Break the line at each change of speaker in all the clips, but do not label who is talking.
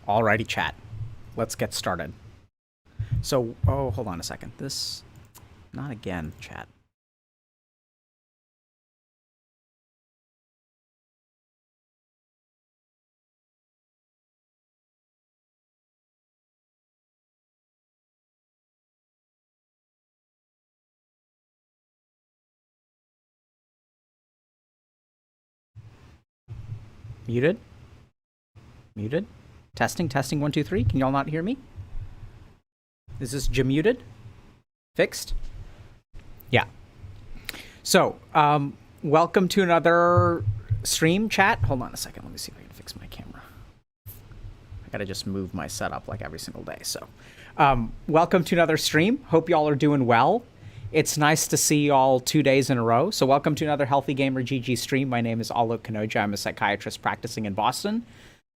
Alrighty, chat. Let's get started. So, hold on a second. This, not again, chat. Muted? Muted? Testing, testing, 1, 2, 3. Can y'all not hear me? Is this muted? Fixed? Yeah. So, welcome to another stream, chat. Hold on a second. Let me see if I can fix my camera. I gotta just move my setup like every single day. So, welcome to another stream. Hope y'all are doing well. It's nice to see y'all 2 days in a row. So welcome to another Healthy Gamer GG stream. My name is Alok Kanoja. I'm a psychiatrist practicing in Boston.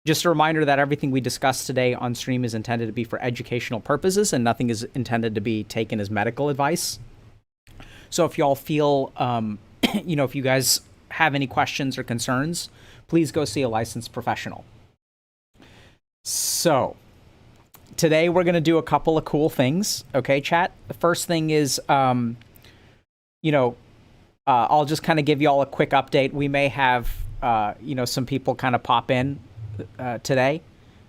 Just a reminder that everything we discuss today on stream is intended to be for educational purposes and nothing is intended to be taken as medical advice. So if y'all feel, if you guys have any questions or concerns, please go see a licensed professional. So today we're going to do a couple of cool things. Okay, chat? The first thing is, I'll just kind of give y'all a quick update. We may have, some people kind of pop in today.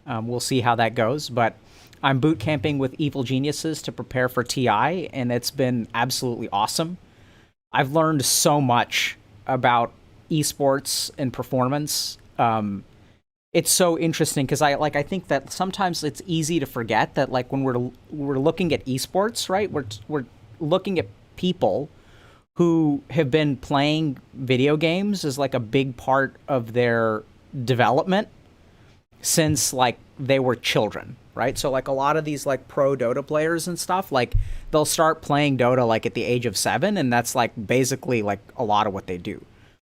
We'll see how that goes. But I'm boot camping with Evil Geniuses to prepare for TI, and it's been absolutely awesome. I've learned so much about esports and performance. It's so interesting because I think that sometimes it's easy to forget that like when we're looking at esports, right? We're looking at people who have been playing video games as like a big part of their development since like they were children, right? So like a lot of these like pro Dota players and stuff, like they'll start playing Dota like at the age of 7, and that's like basically like a lot of what they do.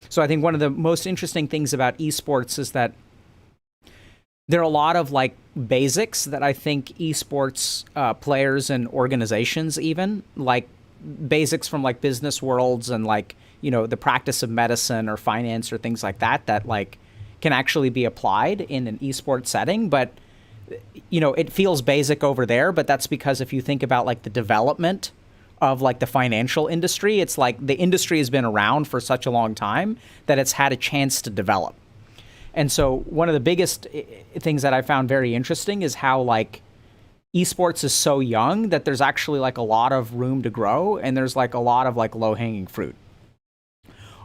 So I think one of the most interesting things about esports is that there are a lot of like basics that I think esports players and organizations, even like basics from like business worlds and like, the practice of medicine or finance or things like that, that like can actually be applied in an esports setting. But, it feels basic over there, but that's because if you think about like the development of like the financial industry, it's like the industry has been around for such a long time that it's had a chance to develop. And so one of the biggest things that I found very interesting is how like esports is so young that there's actually like a lot of room to grow and there's like a lot of like low-hanging fruit.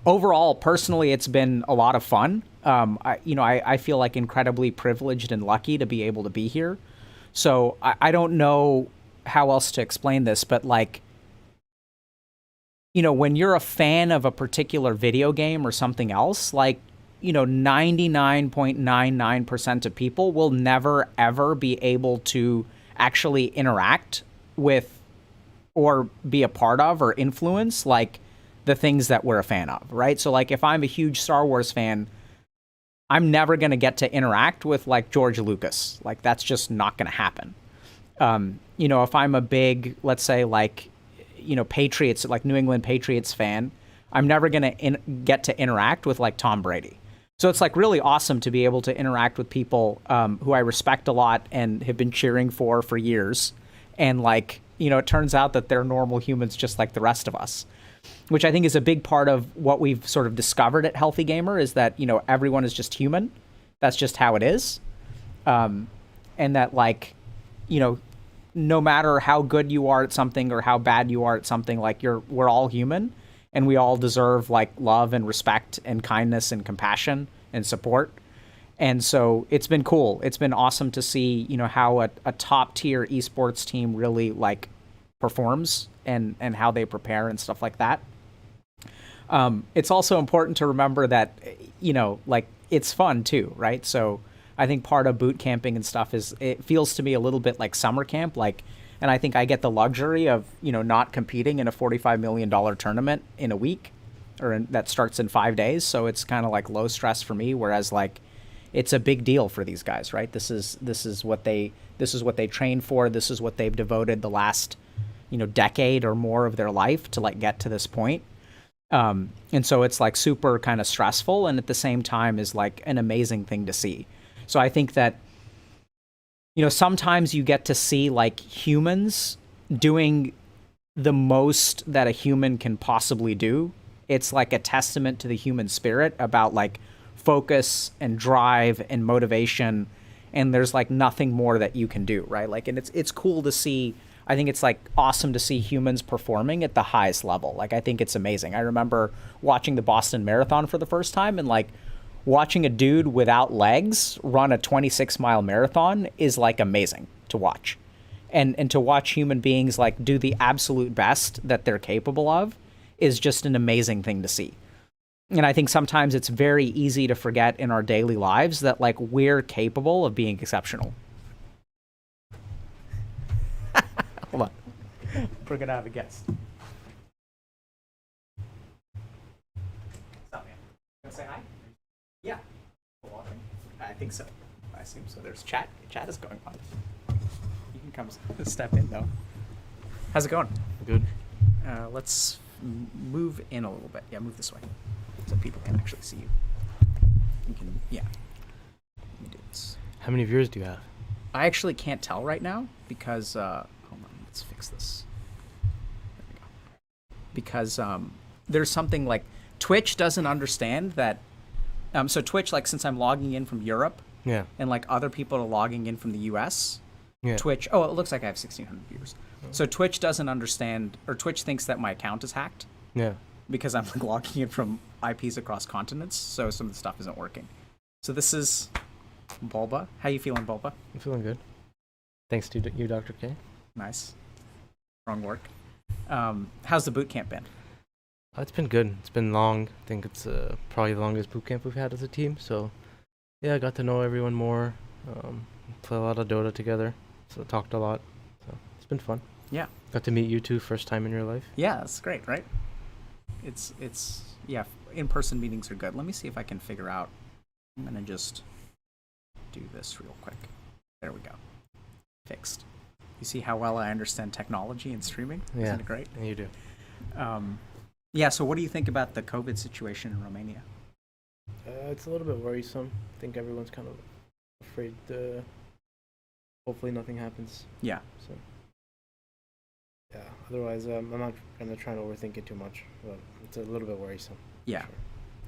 Overall, personally, it's been a lot of fun. I feel like incredibly privileged and lucky to be able to be here. So I don't know how else to explain this, but like, when you're a fan of a particular video game or something else, like, 99.99% of people will never, ever be able to actually interact with or be a part of or influence like the things that we're a fan of, right? So like if I'm a huge Star Wars fan, I'm never going to get to interact with like George Lucas. Like that's just not going to happen. If I'm a big, let's say like, Patriots, like New England Patriots fan, I'm never going to get to interact with like Tom Brady. So it's like really awesome to be able to interact with people who I respect a lot and have been cheering for years. And like, it turns out that they're normal humans just like the rest of us, which I think is a big part of what we've sort of discovered at Healthy Gamer is that, everyone is just human. That's just how it is. And that like, no matter how good you are at something or how bad you are at something, like we're all human. And we all deserve like love and respect and kindness and compassion and support. And so it's been cool. It's been awesome to see, how a top tier esports team really like performs and how they prepare and stuff like that. It's also important to remember that, like it's fun too, right? So I think part of boot camping and stuff is it feels to me a little bit like summer camp, like. And I think I get the luxury of, not competing in a $45 million tournament in a week that starts in 5 days. So it's kind of like low stress for me. Whereas like it's a big deal for these guys, right? This is what they train for. This is what they've devoted the last, decade or more of their life to like get to this point. And so it's like super kind of stressful and at the same time is like an amazing thing to see. So I think that you know, sometimes you get to see like humans doing the most that a human can possibly do. It's like a testament to the human spirit about like focus and drive and motivation, and there's like nothing more that you can do, right? Like, and it's cool to see. I think it's like awesome to see humans performing at the highest level. Like, I think it's amazing. I remember watching the Boston Marathon for the first time, and like watching a dude without legs run a 26-mile marathon is like amazing to watch. And to watch human beings like do the absolute best that they're capable of is just an amazing thing to see. And I think sometimes it's very easy to forget in our daily lives that like we're capable of being exceptional. Hold on. We're going to have a guest. What's up, man? You want to say hi? Yeah. I think so. I assume so. There's chat. Chat is going on. You can come step in, though. How's it going?
Good.
Let's move in a little bit. Yeah, move this way so people can actually see you. You can, yeah. Let me do this.
How many viewers do you have?
I actually can't tell right now because, hold on, let's fix this. There we go. Because there's something like Twitch doesn't understand that. So Twitch, like since I'm logging in from Europe,
Yeah.
and like other people are logging in from the US,
Yeah.
Twitch, oh, it looks like I have 1,600 viewers. So Twitch doesn't understand, or Twitch thinks that my account is hacked
Yeah.
because I'm like logging in from IPs across continents, so some of the stuff isn't working. So this is Bulba. How you feeling, Bulba?
I'm feeling good. Thanks to you, Dr. K.
Nice. Strong work. How's the boot camp been?
It's been good. It's been long. I think it's probably the longest boot camp we've had as a team. So, yeah, I got to know everyone more. Play a lot of Dota together. So talked a lot. So it's been fun.
Yeah.
Got to meet you two first time in your life.
Yeah, that's great, right? It's yeah, in-person meetings are good. Let me see if I can figure out. I'm gonna just do this real quick. There we go. Fixed. You see how well I understand technology and streaming?
Yeah.
Isn't it great?
And you do.
Yeah, so what do you think about the COVID situation in Romania?
It's a little bit worrisome. I think everyone's kind of afraid. Hopefully nothing happens.
Yeah.
So yeah. Otherwise, I'm not gonna try to overthink it too much. But it's a little bit worrisome.
Yeah.
Sure.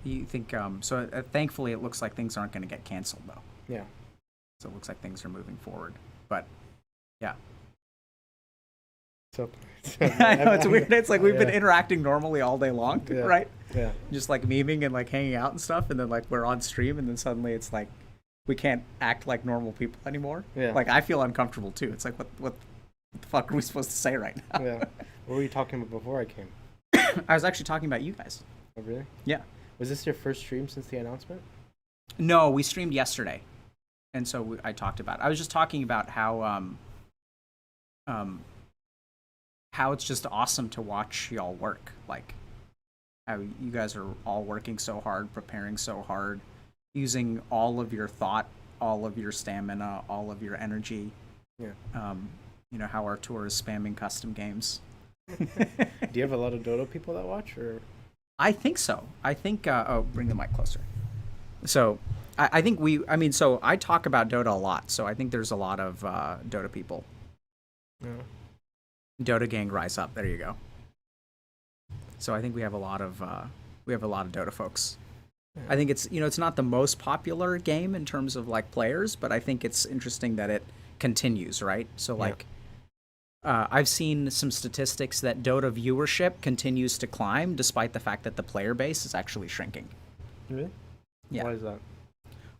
You think, so thankfully it looks like things aren't going to get canceled, though.
Yeah.
So it looks like things are moving forward. But, yeah.
So
I know, it's weird. It's like we've been
Yeah.
interacting normally all day long,
Yeah.
right?
Yeah.
Just like memeing and like hanging out and stuff, and then like we're on stream, and then suddenly it's like we can't act like normal people anymore.
Yeah.
Like I feel uncomfortable too. It's like what the fuck are we supposed to say right now?
Yeah. What were you talking about before I came?
I was actually talking about you guys.
Oh, really?
Yeah.
Was this your first stream since the announcement?
No, we streamed yesterday, and so I talked about. I was just talking about how it's just awesome to watch y'all work. Like how you guys are all working so hard, preparing so hard, using all of your thought, all of your stamina, all of your energy.
Yeah.
You know how our tour is spamming custom games.
Do you have a lot of Dota people that watch, or?
I think so. I think. Oh, bring the mic closer. So, I think so I talk about Dota a lot. So I think there's a lot of Dota people.
No.
Dota gang, rise up! There you go. So I think we have a lot of Dota folks.
Yeah.
I think it's not the most popular game in terms of like players, but I think it's interesting that it continues, right? So like. I've seen some statistics that Dota viewership continues to climb despite the fact that the player base is actually shrinking.
Really?
Yeah.
Why is that?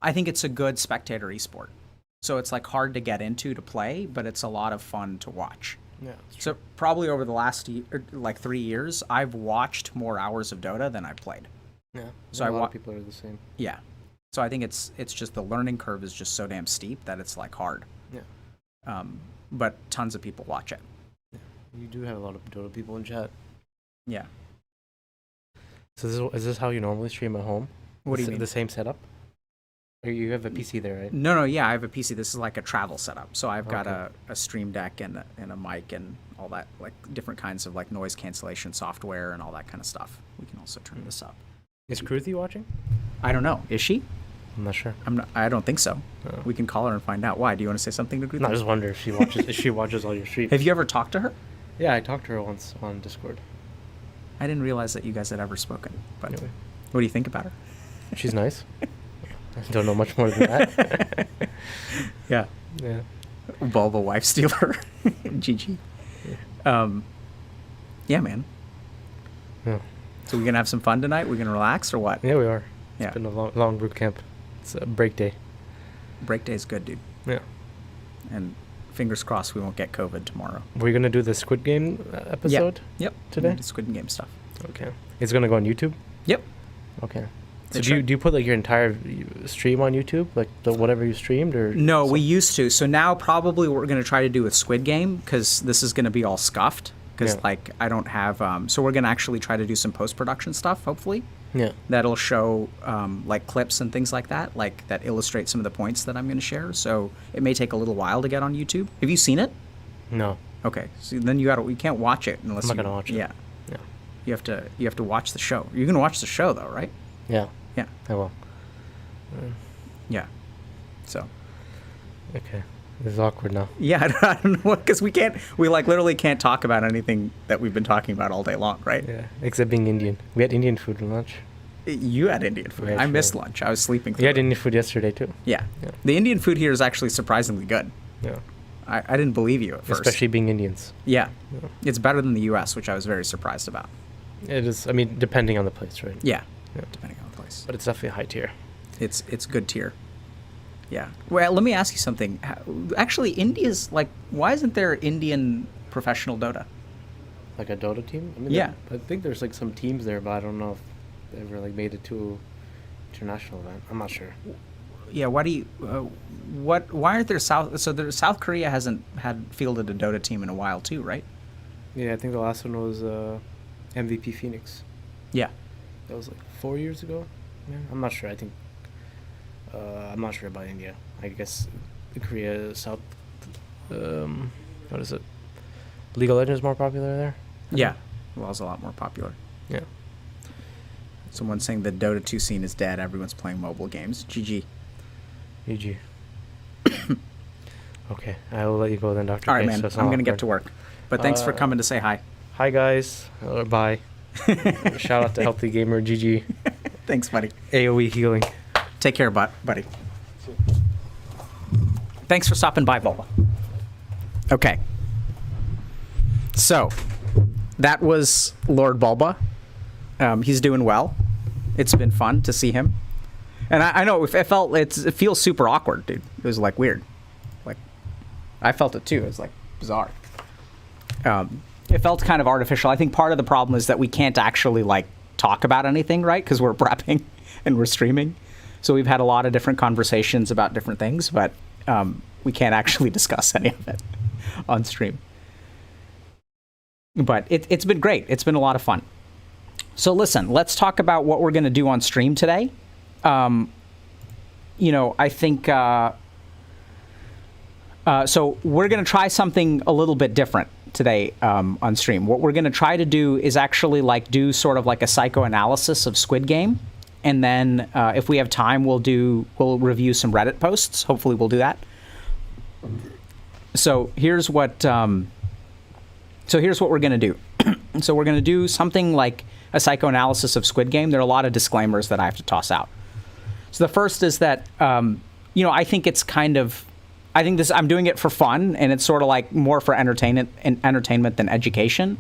I think it's a good spectator esport. So it's like hard to get into to play, but it's a lot of fun to watch.
Yeah. It's
So probably over the last like 3 years, I've watched more hours of Dota than I've played.
Yeah.
So
A lot of people are the same.
Yeah. So I think it's just the learning curve is just so damn steep that it's like hard.
Yeah.
But tons of people watch it.
You do have a lot of Dota people in chat.
Yeah.
So is this how you normally stream at home?
What do you
The
mean?
The same setup? Or you have a PC there, right?
No, yeah, I have a PC. This is like a travel setup. So I've got
Okay.
a stream deck and a mic and all that, like different kinds of like noise cancellation software and all that kind of stuff. We can also turn this up.
Is Kruthi watching?
I don't know. Is she?
I'm not sure.
I don't think so.
Oh.
We can call her and find out. Why? Do you want to say something to Ruth?
No, I just wonder if she watches. If she watches all your streams.
Have you ever talked to her?
Yeah, I talked to her once on Discord.
I didn't realize that you guys had ever spoken. But
Anyway.
what do you think about her?
She's nice. I don't know much more than that.
Yeah.
Yeah.
Bulba wife stealer. GG. Yeah, man.
Yeah.
So we're gonna have some fun tonight. We're gonna relax or what?
Yeah, we are.
Yeah.
It's been a long boot camp. It's a break day.
Break day is good, dude.
Yeah.
And fingers crossed we won't get COVID tomorrow.
We're gonna do the Squid Game episode.
Yep.
Today?
The Squid Game stuff.
Okay. It's gonna go on YouTube.
Yep.
Okay. So
That's
do you
right.
do you put like your entire stream on YouTube, like whatever you streamed, or
No, we used to. So now probably what we're going to try to do with Squid Game, because this is going to be all scuffed, because
Yeah.
like I don't have. So we're going to actually try to do some post-production stuff, hopefully.
Yeah.
That'll show like clips and things like that, like that illustrate some of the points that I'm going to share. So it may take a little while to get on YouTube. Have you seen it?
No.
Okay, so then you can't watch it unless
I'm not
you,
gonna watch it.
Yeah,
Yeah.
you have to watch the show. You're going to watch the show though, right?
Yeah.
Yeah.
I will.
Yeah. So.
Okay. This is awkward now.
Yeah, I don't know, because we like literally can't talk about anything that we've been talking about all day long, right?
Yeah. Except being Indian. We had Indian food for lunch.
You had Indian food.
Yeah,
I
sure.
missed lunch. I was sleeping through
We had
it.
Indian food yesterday too.
Yeah.
Yeah.
The Indian food here is actually surprisingly good.
Yeah.
I didn't believe you at first.
Especially being Indians.
Yeah.
Yeah.
It's better than the U.S., which I was very surprised about.
It is. I mean, depending on the place, right?
Yeah.
Yeah.
Depending on the place.
But it's definitely high tier.
It's good tier. Yeah. Well, let me ask you something. Actually, India's like, why isn't there Indian professional Dota?
Like a Dota team? I mean,
Yeah.
I think there's like some teams there, but I don't know if they ever like made it to international event. I'm not sure.
Yeah. Why do you? Why aren't there South Korea hasn't had fielded a Dota team in a while too, right?
Yeah, I think the last one was MVP Phoenix.
Yeah.
That was like 4 years ago. Yeah, I'm not sure. I think I'm not sure about India. I guess Korea, South.
What is it? League of Legends more popular there?
Yeah. Well, it's a lot more popular.
Yeah.
Someone saying the Dota 2 scene is dead. Everyone's playing mobile games. GG.
GG. Okay, I will let you go then, Dr.
All right,
K,
man.
so it's
I'm
not
going to get
awkward.
to work. But thanks for coming to say hi.
Hi, guys. Or bye. Shout out to Healthy Gamer, GG.
Thanks, buddy.
AoE healing.
Take care, buddy. Thanks for stopping by, Bola. Okay. So, that was Lord Bulba. He's doing well. It's been fun to see him. And I know it feels super awkward, dude. It was like weird. Like, I felt it too. It was like bizarre. It felt kind of artificial. I think part of the problem is that we can't actually like talk about anything, right? Because we're prepping and we're streaming. So we've had a lot of different conversations about different things, but we can't actually discuss any of it on stream. But it's been great. It's been a lot of fun. So listen, let's talk about what we're going to do on stream today. I think... so we're going to try something a little bit different today on stream. What we're going to try to do is actually like do sort of like a psychoanalysis of Squid Game. And then if we have time, we'll review some Reddit posts. Hopefully we'll do that. So here's what we're going to do. So we're going to do something like a psychoanalysis of Squid Game. There are a lot of disclaimers that I have to toss out. So the first is that, I think it's I'm doing it for fun, and it's sort of like more for entertainment than education.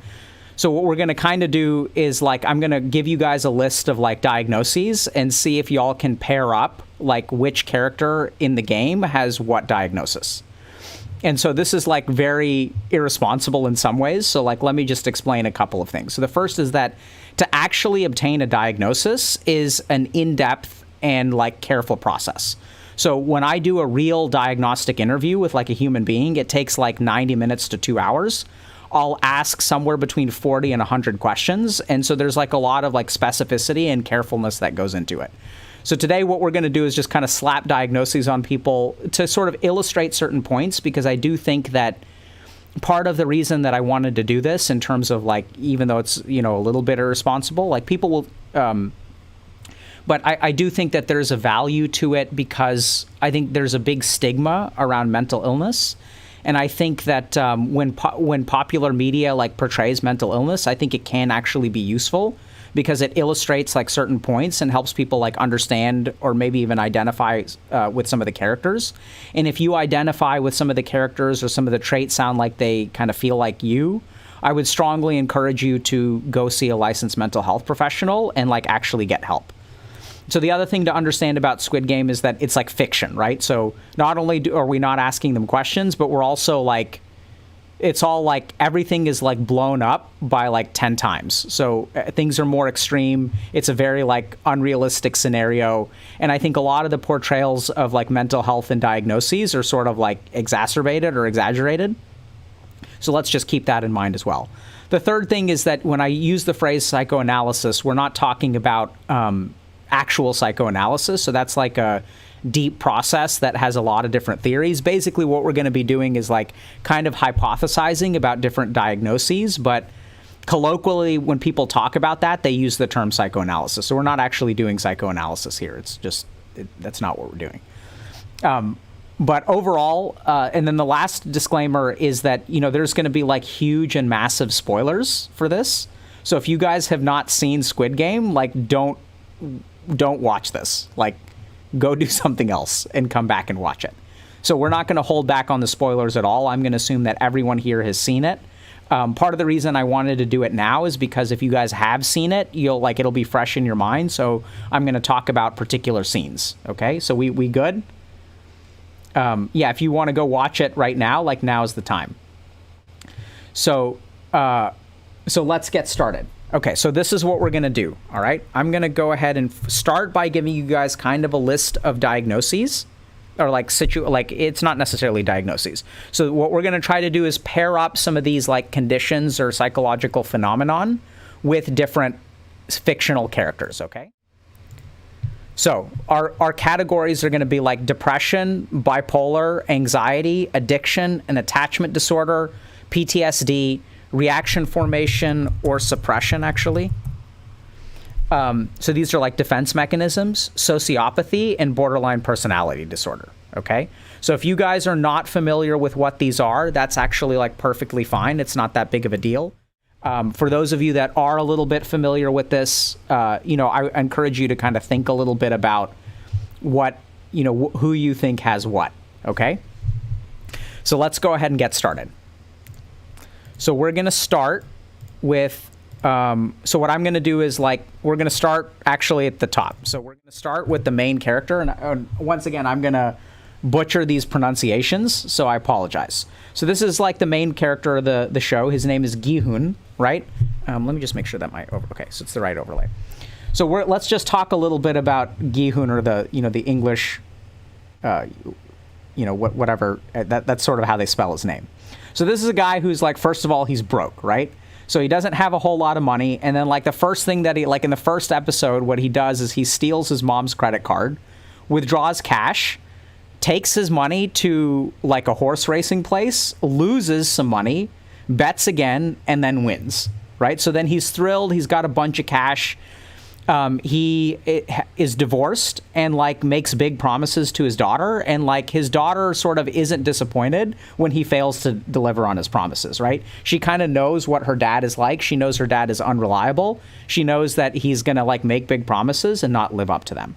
So what we're going to kind of do is like, I'm going to give you guys a list of like diagnoses and see if y'all can pair up like which character in the game has what diagnosis. And so this is like very irresponsible in some ways. So like, let me just explain a couple of things. So the first is that to actually obtain a diagnosis is an in-depth and like careful process. So when I do a real diagnostic interview with like a human being, it takes like 90 minutes to 2 hours. I'll ask somewhere between 40 and 100 questions. And so there's like a lot of like specificity and carefulness that goes into it. So today what we're going to do is just kind of slap diagnoses on people to sort of illustrate certain points, because I do think that part of the reason that I wanted to do this, in terms of like, even though it's, a little bit irresponsible, like people will but I do think that there's a value to it because I think there's a big stigma around mental illness. And I think that when popular media like portrays mental illness, I think it can actually be useful because it illustrates like certain points and helps people like understand or maybe even identify with some of the characters. And if you identify with some of the characters or some of the traits sound like they kind of feel like you, I would strongly encourage you to go see a licensed mental health professional and like actually get help. So the other thing to understand about Squid Game is that it's like fiction, right? So not only are we not asking them questions, but we're also like, it's all like everything is like blown up by like 10 times. So things are more extreme. It's a very like unrealistic scenario. And I think a lot of the portrayals of like mental health and diagnoses are sort of like exacerbated or exaggerated. So let's just keep that in mind as well. The third thing is that when I use the phrase psychoanalysis, we're not talking about actual psychoanalysis. So that's like a deep process that has a lot of different theories. Basically, what we're going to be doing is like kind of hypothesizing about different diagnoses, but colloquially, when people talk about that, they use the term psychoanalysis. So we're not actually doing psychoanalysis here. It's just, that's not what we're doing. But overall, and then the last disclaimer is that, you know, there's going to be like huge and massive spoilers for this. So if you guys have not seen Squid Game, like don't watch this. Like, go do something else and come back and watch it. So we're not going to hold back on the spoilers at all. I'm going to assume that everyone here has seen it. Part of the reason I wanted to do it now is because if you guys have seen it, it'll be fresh in your mind. So I'm going to talk about particular scenes. Okay, so we good? Yeah, if you want to go watch it right now, like now is the time. So let's get started. Okay, so this is what we're going to do, all right? I'm going to go ahead and start by giving you guys kind of a list of diagnoses, or like it's not necessarily diagnoses. So what we're going to try to do is pair up some of these like conditions or psychological phenomenon with different fictional characters, okay? So our categories are going to be like depression, bipolar, anxiety, addiction, an attachment disorder, PTSD, reaction formation, or suppression, actually. So these are like defense mechanisms, sociopathy, and borderline personality disorder, okay? So if you guys are not familiar with what these are, that's actually like perfectly fine. It's not that big of a deal. For those of you that are a little bit familiar with this, I encourage you to kind of think a little bit about what, who you think has what, okay? So let's go ahead and get started. So we're going to start with, so what I'm going to do is like, we're going to start actually at the top. So we're going to start with the main character. And once again, I'm going to butcher these pronunciations, so I apologize. So this is like the main character of the show. His name is Gi-hun, right? Let me just make sure that okay, so it's the right overlay. So let's just talk a little bit about Gi-hun, or the English, whatever, that's sort of how they spell his name. So this is a guy who's like, first of all, he's broke, right? So he doesn't have a whole lot of money. And then like the first thing that he, like in the first episode, what he does is he steals his mom's credit card, withdraws cash, takes his money to like a horse racing place, loses some money, bets again, and then wins, right? So then he's thrilled. He's got a bunch of cash. He is divorced and like makes big promises to his daughter, and like his daughter sort of isn't disappointed when he fails to deliver on his promises, right? She kind of knows what her dad is like. She knows her dad is unreliable. She knows that he's gonna like make big promises and not live up to them.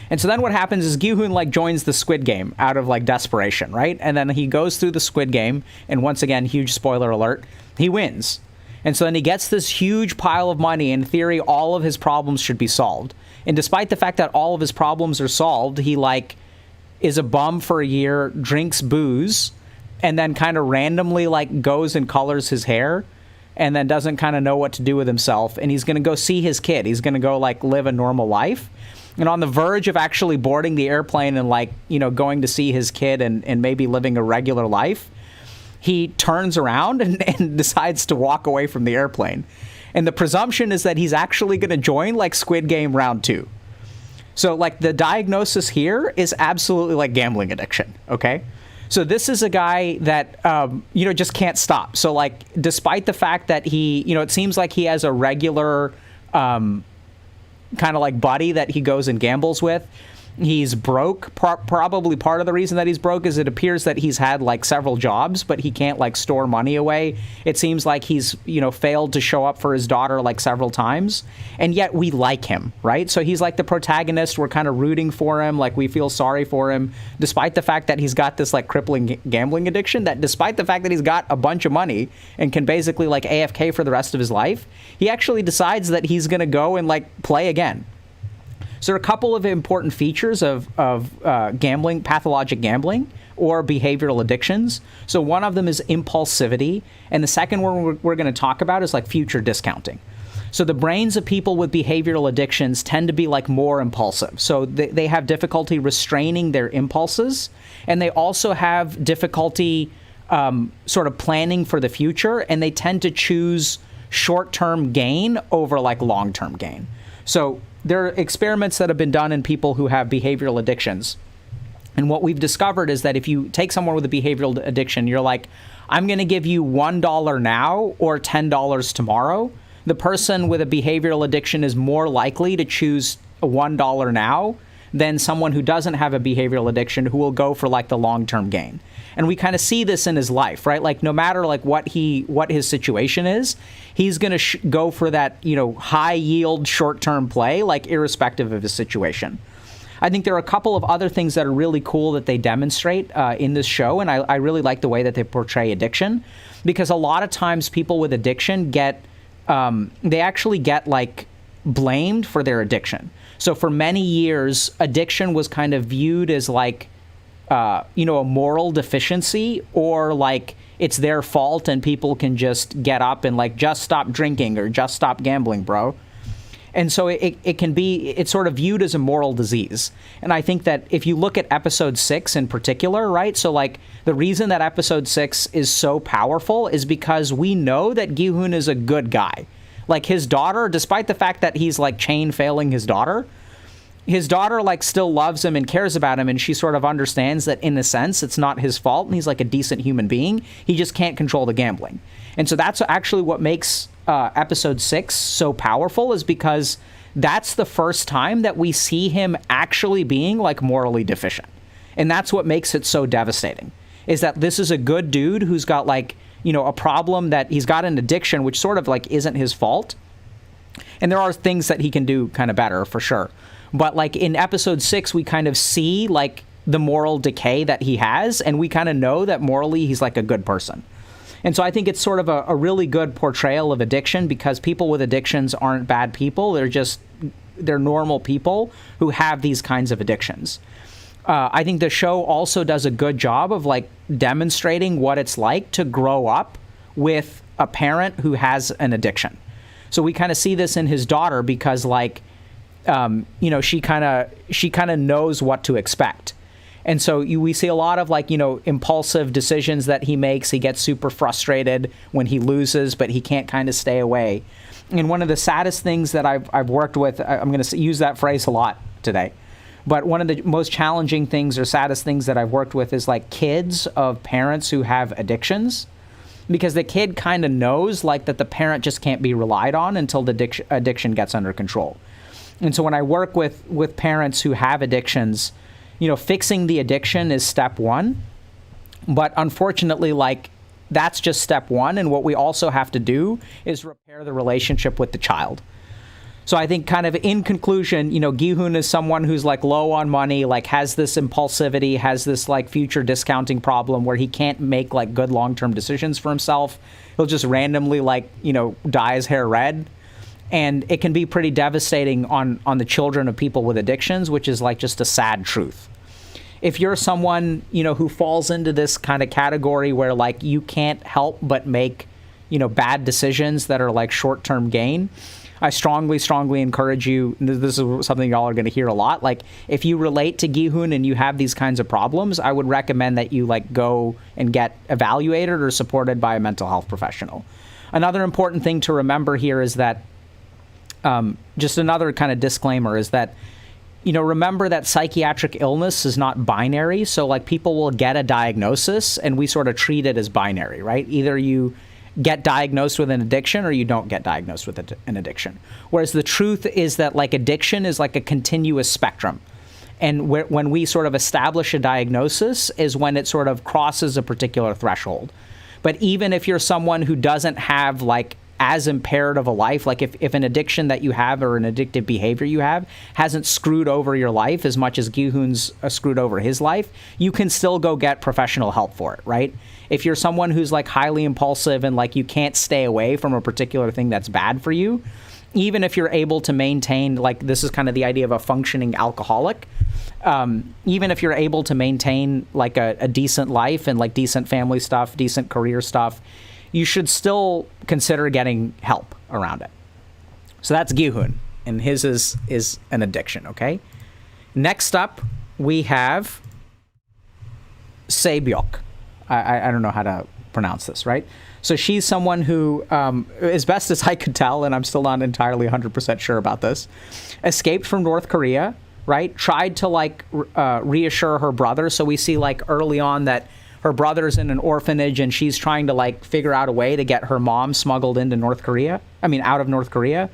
And so then what happens is Gi-hun like joins the Squid Game out of like desperation, right? And then he goes through the Squid Game, and once again, huge spoiler alert, he wins. And so then he gets this huge pile of money. In theory, all of his problems should be solved. And despite the fact that all of his problems are solved, he like is a bum for a year, drinks booze, and then kind of randomly like goes and colors his hair, and then doesn't kind of know what to do with himself. And he's going to go see his kid. He's going to go like live a normal life. And on the verge of actually boarding the airplane and like, going to see his kid and maybe living a regular life, he turns around and decides to walk away from the airplane. And the presumption is that he's actually going to join like Squid Game round 2. So like the diagnosis here is absolutely like gambling addiction, okay? So this is a guy that, just can't stop. So like, despite the fact that he, it seems like he has a regular, kind of like buddy that he goes and gambles with. He's broke. Probably part of the reason that he's broke is it appears that he's had like several jobs, but he can't like store money away. It seems like he's, failed to show up for his daughter like several times. And yet we like him, right? So he's like the protagonist. We're kind of rooting for him. Like we feel sorry for him, despite the fact that he's got this like crippling gambling addiction, that despite the fact that he's got a bunch of money and can basically like AFK for the rest of his life, he actually decides that he's going to go and like play again. So there are a couple of important features of gambling, pathologic gambling, or behavioral addictions. So one of them is impulsivity, and the second one we're going to talk about is like future discounting. So the brains of people with behavioral addictions tend to be like more impulsive. So they have difficulty restraining their impulses, and they also have difficulty sort of planning for the future, and they tend to choose short-term gain over like long-term gain. So there are experiments that have been done in people who have behavioral addictions. And what we've discovered is that if you take someone with a behavioral addiction, you're like, I'm going to give you $1 now or $10 tomorrow. The person with a behavioral addiction is more likely to choose $1 now than someone who doesn't have a behavioral addiction, who will go for like the long-term gain. And we kind of see this in his life, right? Like no matter like what his situation is, he's going to go for that, high yield short-term play, like irrespective of his situation. I think there are a couple of other things that are really cool that they demonstrate in this show, and I really like the way that they portray addiction, because a lot of times people with addiction they actually get like blamed for their addiction. So for many years, addiction was kind of viewed as like, a moral deficiency, or like it's their fault and people can just get up and like just stop drinking or just stop gambling, bro. And so it's sort of viewed as a moral disease. And I think that if you look at episode 6 in particular, right? So like the reason that episode 6 is so powerful is because we know that Gi-hun is a good guy. Like his daughter, despite the fact that he's like chain failing his daughter like still loves him and cares about him, and she sort of understands that in a sense it's not his fault and he's like a decent human being. He just can't control the gambling. And so that's actually what makes episode 6 so powerful, is because that's the first time that we see him actually being like morally deficient. And that's what makes it so devastating, is that this is a good dude who's got like, a problem, that he's got an addiction, which sort of like isn't his fault. And there are things that he can do kind of better for sure. But like in episode 6, we kind of see like the moral decay that he has, and we kind of know that morally he's like a good person. And so I think it's sort of a really good portrayal of addiction, because people with addictions aren't bad people. They're normal people who have these kinds of addictions. I think the show also does a good job of like demonstrating what it's like to grow up with a parent who has an addiction. So we kind of see this in his daughter, because like, she kind of knows what to expect. And so we see a lot of like, impulsive decisions that he makes. He gets super frustrated when he loses, but he can't kind of stay away. And one of the saddest things that I've worked with, I'm going to use that phrase a lot today, but one of the most challenging things or saddest things that I've worked with is like kids of parents who have addictions, because the kid kind of knows like that the parent just can't be relied on until the addiction gets under control. And so when I work with parents who have addictions, fixing the addiction is step one. But unfortunately, like that's just step one. And what we also have to do is repair the relationship with the child. So I think kind of in conclusion, Gi-hun is someone who's like low on money, like has this impulsivity, has this like future discounting problem where he can't make like good long-term decisions for himself. He'll just randomly like, dye his hair red. And it can be pretty devastating on the children of people with addictions, which is like just a sad truth. If you're someone, who falls into this kind of category where like you can't help but make, bad decisions that are like short-term gain, I strongly, strongly encourage you. This is something y'all are going to hear a lot. Like if you relate to Gi-hun and you have these kinds of problems, I would recommend that you like go and get evaluated or supported by a mental health professional. Another important thing to remember here is that just another kind of disclaimer is that, remember that psychiatric illness is not binary. So like people will get a diagnosis and we sort of treat it as binary, right? Either you get diagnosed with an addiction or you don't get diagnosed with an addiction. Whereas the truth is that like addiction is like a continuous spectrum. And when we sort of establish a diagnosis is when it sort of crosses a particular threshold. But even if you're someone who doesn't have like as impaired of a life, like if an addiction that you have or an addictive behavior you have hasn't screwed over your life as much as Gi-hoon's screwed over his life, you can still go get professional help for it, right? If you're someone who's like highly impulsive and like you can't stay away from a particular thing that's bad for you, even if you're able to maintain, like this is kind of the idea of a functioning alcoholic, even if you're able to maintain like a decent life and like decent family stuff, decent career stuff, you should still consider getting help around it. So that's Gi-hoon, and his is an addiction, okay? Next up, we have Se-byok. I don't know how to pronounce this, right? So she's someone who, as best as I could tell, and I'm still not entirely 100% sure about this, escaped from North Korea, right? Tried to like reassure her brother. So we see like early on that her brother's in an orphanage and she's trying to like figure out a way to get her mom smuggled into out of North Korea.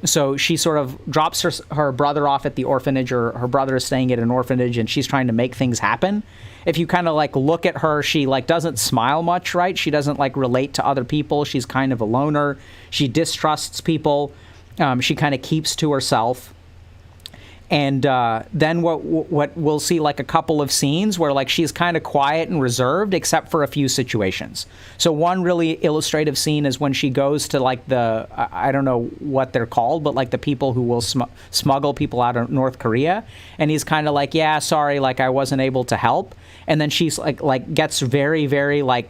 So she sort of drops her brother off at the orphanage, or her brother is staying at an orphanage, and she's trying to make things happen. If you kind of like look at her, she like doesn't smile much, right? She doesn't like relate to other people. She's kind of a loner. She distrusts people. She kind of keeps to herself. And then what we'll see like a couple of scenes where like she's kind of quiet and reserved except for a few situations. So one really illustrative scene is when she goes to like I don't know what they're called, but like the people who will smuggle people out of North Korea. And he's kind of like, yeah, sorry, like I wasn't able to help. And then she's like gets very, very like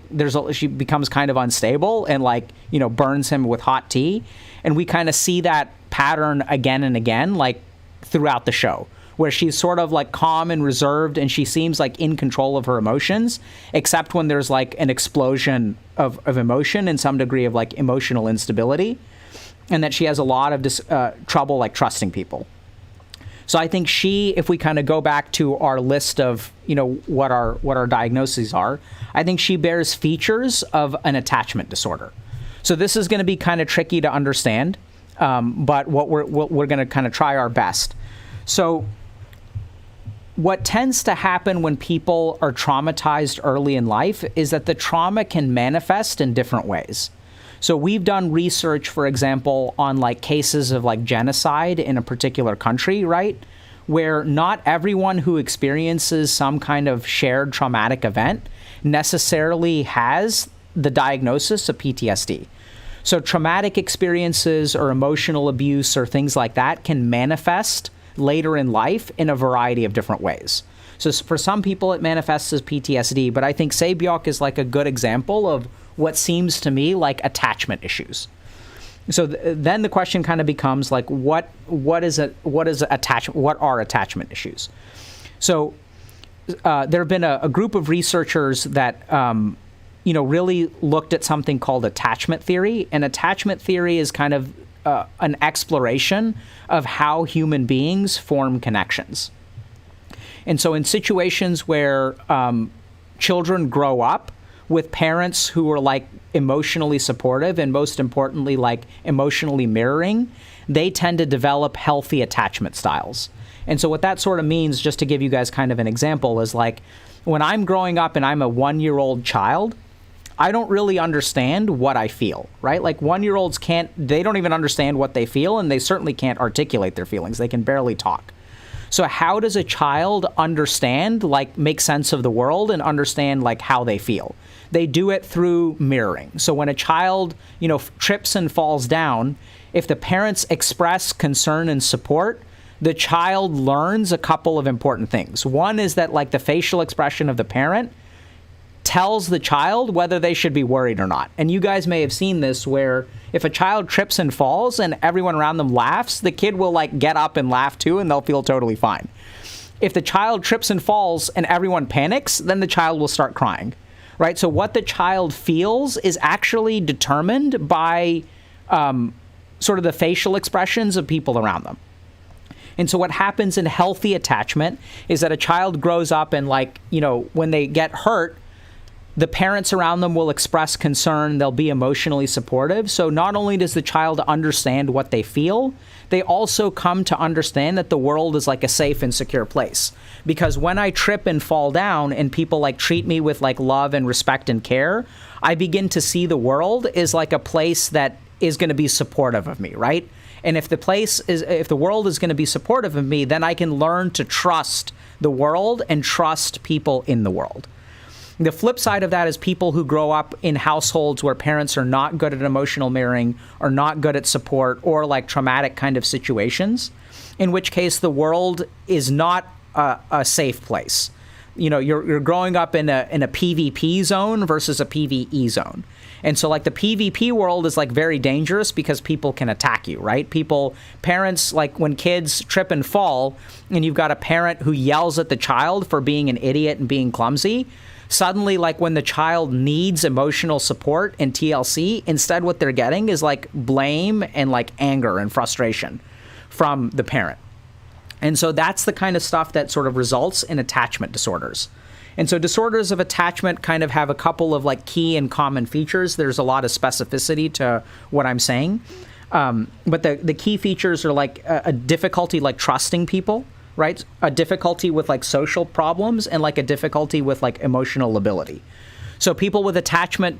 she becomes kind of unstable and like, you know, burns him with hot tea. And we kind of see that pattern again and again, like throughout the show, where she's sort of like calm and reserved and she seems like in control of her emotions, except when there's like an explosion of emotion and some degree of like emotional instability, and that she has a lot of trouble like trusting people. So I think if we kind of go back to our list of, you know, what our diagnoses are, I think she bears features of an attachment disorder. So this is going to be kind of tricky to understand, but what we're going to kind of try our best. So what tends to happen when people are traumatized early in life is that the trauma can manifest in different ways. So we've done research, for example, on like cases of like genocide in a particular country, right? Where not everyone who experiences some kind of shared traumatic event necessarily has the diagnosis of PTSD. So traumatic experiences or emotional abuse or things like that can manifest later in life in a variety of different ways. So for some people, it manifests as PTSD, but I think Se-byok is like a good example of what seems to me like attachment issues. So then the question kind of becomes like, what are attachment issues? So there have been a group of researchers that really looked at something called attachment theory, and attachment theory is kind of an exploration of how human beings form connections. And so in situations where children grow up with parents who are like emotionally supportive and most importantly like emotionally mirroring, they tend to develop healthy attachment styles. And so what that sort of means, just to give you guys kind of an example, is like when I'm growing up and I'm a 1-year-old child, I don't really understand what I feel, right? Like 1-year-olds they don't even understand what they feel, and they certainly can't articulate their feelings. They can barely talk. So how does a child understand, like make sense of the world and understand like how they feel? They do it through mirroring. So when a child, trips and falls down, if the parents express concern and support, the child learns a couple of important things. One is that like the facial expression of the parent tells the child whether they should be worried or not. And you guys may have seen this where if a child trips and falls and everyone around them laughs, the kid will like get up and laugh too, and they'll feel totally fine. If the child trips and falls and everyone panics, then the child will start crying, right? So what the child feels is actually determined by sort of the facial expressions of people around them. And so what happens in healthy attachment is that a child grows up and when they get hurt, the parents around them will express concern. They'll be emotionally supportive. So not only does the child understand what they feel, they also come to understand that the world is like a safe and secure place. Because when I trip and fall down and people like treat me with like love and respect and care, I begin to see the world is like a place that is going to be supportive of me, right? And if the world is going to be supportive of me, then I can learn to trust the world and trust people in the world. The flip side of that is people who grow up in households where parents are not good at emotional mirroring or not good at support or like traumatic kind of situations, in which case the world is not a safe place. You know, you're growing up in a PvP zone versus a PvE zone. And so like the PvP world is like very dangerous because people can attack you, right? Parents, like when kids trip and fall and you've got a parent who yells at the child for being an idiot and being clumsy, suddenly like when the child needs emotional support and TLC, instead what they're getting is like blame and like anger and frustration from the parent. And so that's the kind of stuff that sort of results in attachment disorders. And so disorders of attachment kind of have a couple of like key and common features. There's a lot of specificity to what I'm saying. But the key features are like a difficulty like trusting people, right? A difficulty with like social problems and like a difficulty with like emotional ability. So people with attachment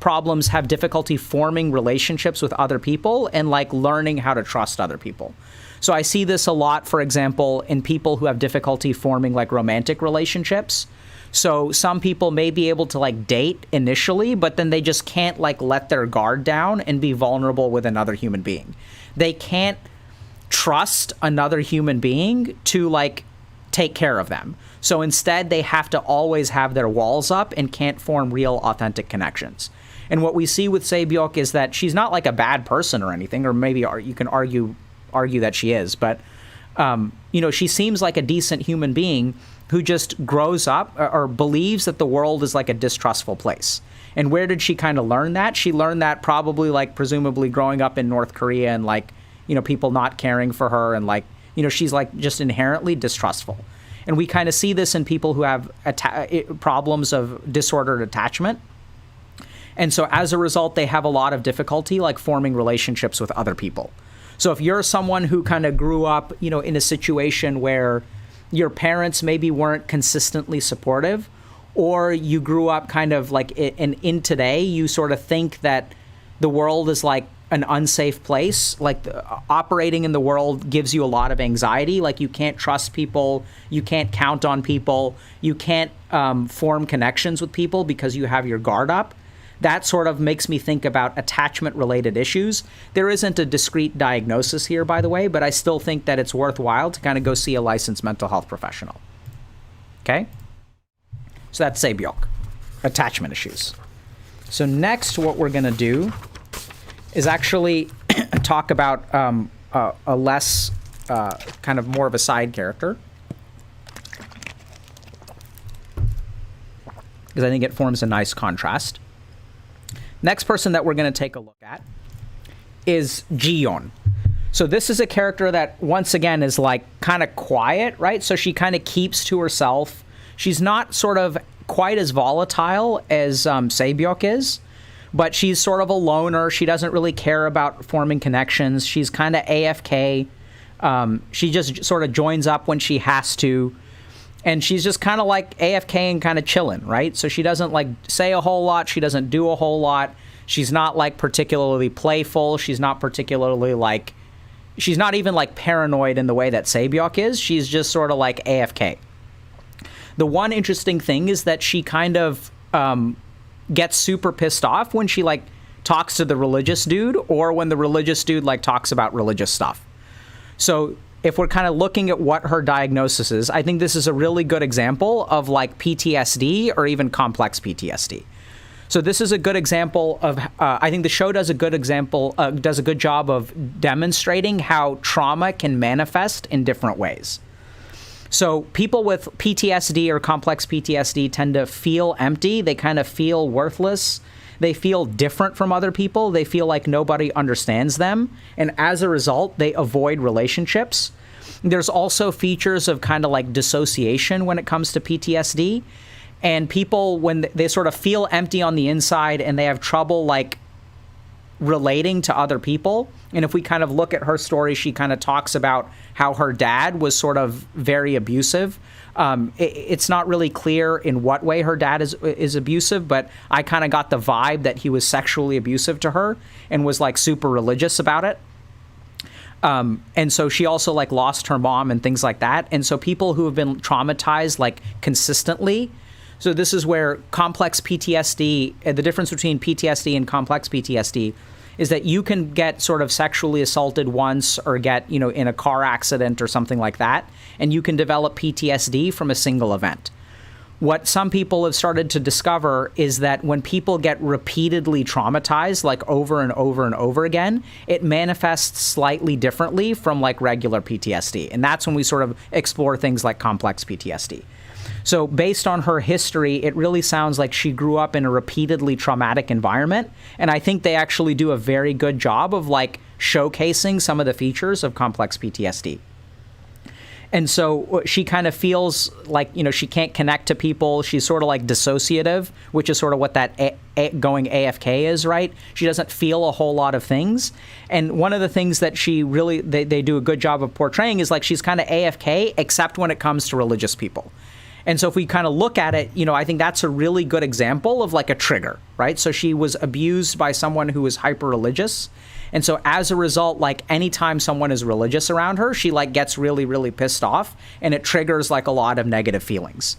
problems have difficulty forming relationships with other people and like learning how to trust other people. So I see this a lot, for example, in people who have difficulty forming like romantic relationships. So some people may be able to like date initially, but then they just can't like let their guard down and be vulnerable with another human being. They can't trust another human being to like take care of them. So instead they have to always have their walls up and can't form real authentic connections. And what we see with Sae-byeok is that she's not like a bad person or anything, or maybe you can argue that she is, but she seems like a decent human being who just grows up or believes that the world is like a distrustful place. And where did she kind of learn that? She learned that probably like presumably growing up in North Korea and like, people not caring for her and like, she's like just inherently distrustful. And we kind of see this in people who have problems of disordered attachment. And so as a result, they have a lot of difficulty like forming relationships with other people. So if you're someone who kind of grew up, in a situation where your parents maybe weren't consistently supportive, or you grew up kind of like in today, you sort of think that the world is like an unsafe place, like operating in the world gives you a lot of anxiety, like you can't trust people, you can't count on people, you can't form connections with people because you have your guard up. That sort of makes me think about attachment-related issues. There isn't a discrete diagnosis here, by the way, but I still think that it's worthwhile to kind of go see a licensed mental health professional. Okay? So that's Sae-byeok, attachment issues. So next, what we're going to do is actually talk about a less, kind of more of a side character, because I think it forms a nice contrast. Next person that we're going to take a look at is Ji-yeon. So this is a character that, once again, is like kind of quiet, right? So she kind of keeps to herself. She's not sort of quite as volatile as Sae-byeok is, but she's sort of a loner. She doesn't really care about forming connections. She's kind of AFK. She just sort of joins up when she has to. And she's just kind of like AFK and kind of chilling, right? So she doesn't like say a whole lot. She doesn't do a whole lot. She's not like particularly playful. She's not particularly like, she's not even like paranoid in the way that Sae-byeok is. She's just sort of like AFK. The one interesting thing is that she kind of gets super pissed off when she like talks to the religious dude, or when the religious dude like talks about religious stuff. So if we're kind of looking at what her diagnosis is, I think this is a really good example of like PTSD or even complex PTSD. So this is a good example of, I think the show does a good job of demonstrating how trauma can manifest in different ways. So people with PTSD or complex PTSD tend to feel empty. They kind of feel worthless. They feel different from other people. They feel like nobody understands them. And as a result, they avoid relationships. There's also features of kind of like dissociation when it comes to PTSD. And people, when they sort of feel empty on the inside and they have trouble like relating to other people. And if we kind of look at her story, she kind of talks about how her dad was sort of very abusive. It's not really clear in what way her dad is abusive, but I kind of got the vibe that he was sexually abusive to her and was like super religious about it. And so she also like lost her mom and things like that. And so people who have been traumatized like consistently. So this is where complex PTSD, the difference between PTSD and complex PTSD is that you can get sort of sexually assaulted once or get, in a car accident or something like that, and you can develop PTSD from a single event. What some people have started to discover is that when people get repeatedly traumatized, like over and over and over again, it manifests slightly differently from like regular PTSD. And that's when we sort of explore things like complex PTSD. So based on her history, it really sounds like she grew up in a repeatedly traumatic environment. And I think they actually do a very good job of like showcasing some of the features of complex PTSD. And so she kind of feels like, she can't connect to people. She's sort of like dissociative, which is sort of what that going AFK is, right? She doesn't feel a whole lot of things. And one of the things that they do a good job of portraying is like she's kind of AFK, except when it comes to religious people. And so if we kind of look at it, I think that's a really good example of like a trigger, right? So she was abused by someone who was hyper-religious. And so as a result, like anytime someone is religious around her, she like gets really, really pissed off, and it triggers like a lot of negative feelings.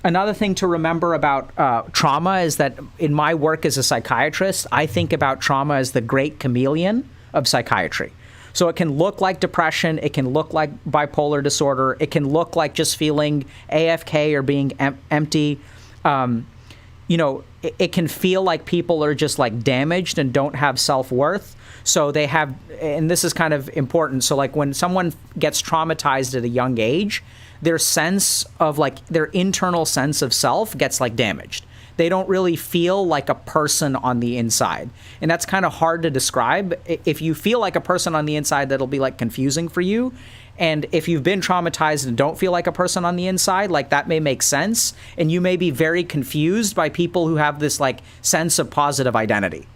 Another thing to remember about trauma is that in my work as a psychiatrist, I think about trauma as the great chameleon of psychiatry. So it can look like depression, it can look like bipolar disorder, it can look like just feeling AFK or being empty. It can feel like people are just like damaged and don't have self-worth. So they have, and this is kind of important. So like when someone gets traumatized at a young age, their sense of like their internal sense of self gets like damaged. They don't really feel like a person on the inside. And that's kind of hard to describe. If you feel like a person on the inside, that'll be like confusing for you. And if you've been traumatized and don't feel like a person on the inside, like that may make sense. And you may be very confused by people who have this like sense of positive identity.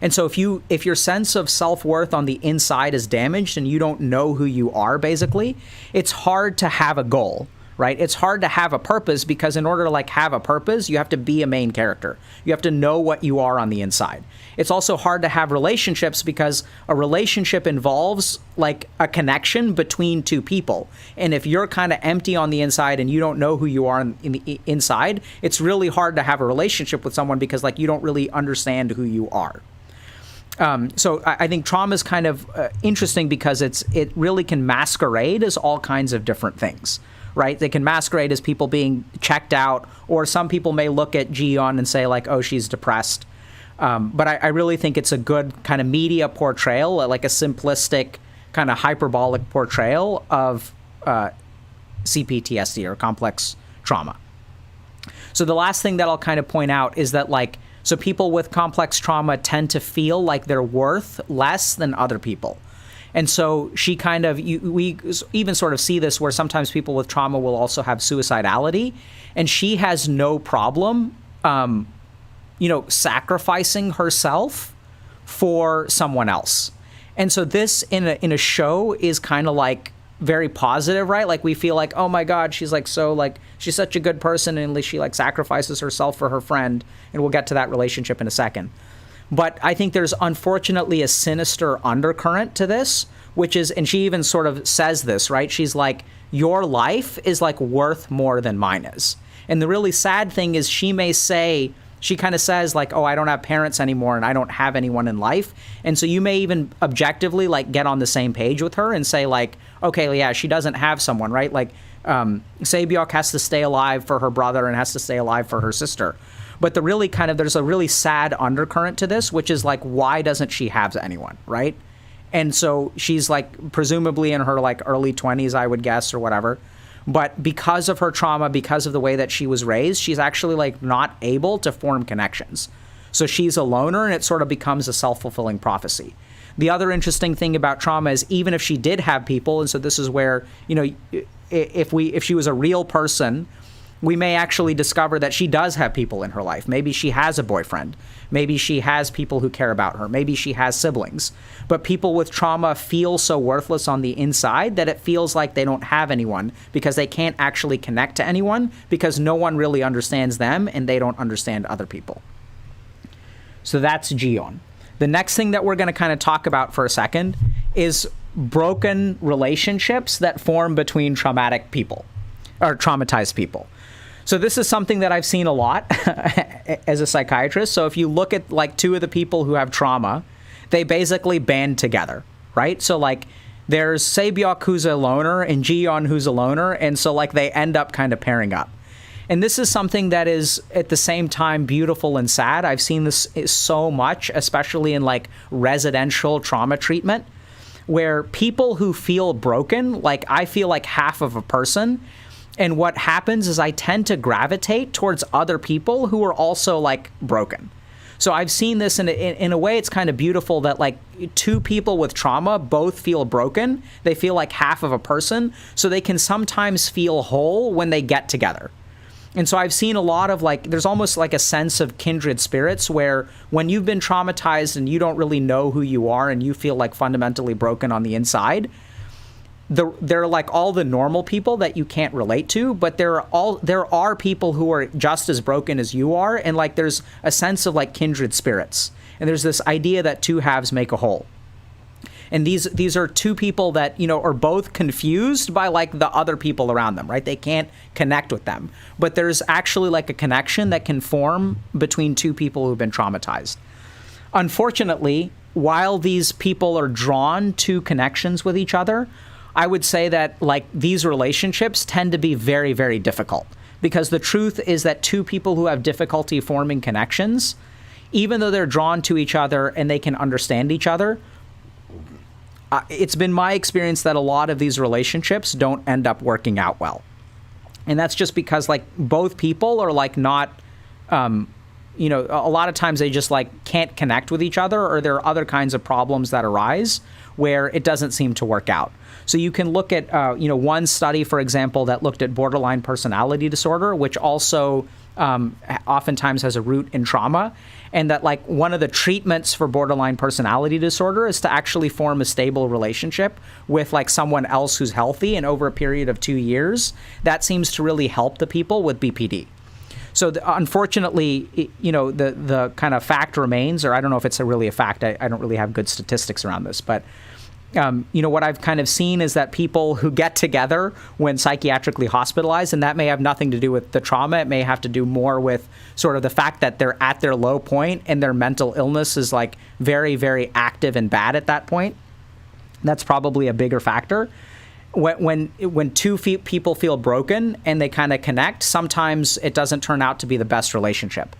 And so if your sense of self-worth on the inside is damaged and you don't know who you are, basically, it's hard to have a goal. Right? It's hard to have a purpose because in order to like have a purpose, you have to be a main character. You have to know what you are on the inside. It's also hard to have relationships because a relationship involves like a connection between two people. And if you're kind of empty on the inside and you don't know who you are in the inside, it's really hard to have a relationship with someone because like you don't really understand who you are. So I think trauma is kind of interesting because it really can masquerade as all kinds of different things. Right? They can masquerade as people being checked out, or some people may look at Ji-yeon and say like, oh, she's depressed. But I really think it's a good kind of media portrayal, like a simplistic kind of hyperbolic portrayal of CPTSD or complex trauma. So the last thing that I'll kind of point out is that like, so people with complex trauma tend to feel like they're worth less than other people. And so she kind of, we even sort of see this where sometimes people with trauma will also have suicidality, and she has no problem, sacrificing herself for someone else. And so this in a show is kind of like very positive, right? Like we feel like, oh my God, she's like so like she's such a good person, and she like sacrifices herself for her friend, and we'll get to that relationship in a second. But I think there's unfortunately a sinister undercurrent to this, which is, and she even sort of says this, right? She's like, your life is like worth more than mine is. And the really sad thing is she may say, she kind of says like, oh, I don't have parents anymore and I don't have anyone in life. And so you may even objectively like get on the same page with her and say like, okay, yeah, she doesn't have someone, right? Like Se-byuk has to stay alive for her brother and has to stay alive for her sister. But the really kind of, there's a really sad undercurrent to this, which is like, why doesn't she have anyone, right? And so she's like presumably in her like early 20s, I would guess, or whatever. But because of her trauma, because of the way that she was raised, she's actually like not able to form connections. So she's a loner, and it sort of becomes a self-fulfilling prophecy. The other interesting thing about trauma is even if she did have people, and so this is where, if she was a real person, we may actually discover that she does have people in her life. Maybe she has a boyfriend. Maybe she has people who care about her. Maybe she has siblings. But people with trauma feel so worthless on the inside that it feels like they don't have anyone, because they can't actually connect to anyone, because no one really understands them and they don't understand other people. So that's Jion. The next thing that we're going to kind of talk about for a second is broken relationships that form between traumatic people or traumatized people. So this is something that I've seen a lot as a psychiatrist. So if you look at like two of the people who have trauma, they basically band together, right? So like there's Sae-byuk who's a loner and Jiyeon who's a loner. And so like they end up kind of pairing up. And this is something that is at the same time beautiful and sad. I've seen this so much, especially in like residential trauma treatment, where people who feel broken, like I feel like half of a person. And what happens is I tend to gravitate towards other people who are also like broken. So I've seen this in a way, it's kind of beautiful that like two people with trauma both feel broken. They feel like half of a person. So they can sometimes feel whole when they get together. And so I've seen a lot of like, there's almost like a sense of kindred spirits where when you've been traumatized and you don't really know who you are and you feel like fundamentally broken on the inside, they're like all the normal people that you can't relate to, but there are people who are just as broken as you are. And like, there's a sense of like kindred spirits. And there's this idea that two halves make a whole. And these are two people that, you know, are both confused by like the other people around them, right? They can't connect with them. But there's actually like a connection that can form between two people who've been traumatized. Unfortunately, while these people are drawn to connections with each other, I would say that like these relationships tend to be very, very difficult, because the truth is that two people who have difficulty forming connections, even though they're drawn to each other and they can understand each other, it's been my experience that a lot of these relationships don't end up working out well. And that's just because like both people are like not, you know, a lot of times they just like can't connect with each other, or there are other kinds of problems that arise where it doesn't seem to work out. So you can look at, you know, one study, for example, that looked at borderline personality disorder, which also oftentimes has a root in trauma. And that like one of the treatments for borderline personality disorder is to actually form a stable relationship with like someone else who's healthy. And over a period of 2 years, that seems to really help the people with BPD. So unfortunately, you know, the kind of fact remains, or I don't know if it's really a fact. I don't really have good statistics around this, but you know, what I've kind of seen is that people who get together when psychiatrically hospitalized, and that may have nothing to do with the trauma, it may have to do more with sort of the fact that they're at their low point and their mental illness is like very, very active and bad at that point. That's probably a bigger factor. When two people feel broken and they kind of connect, sometimes it doesn't turn out to be the best relationship.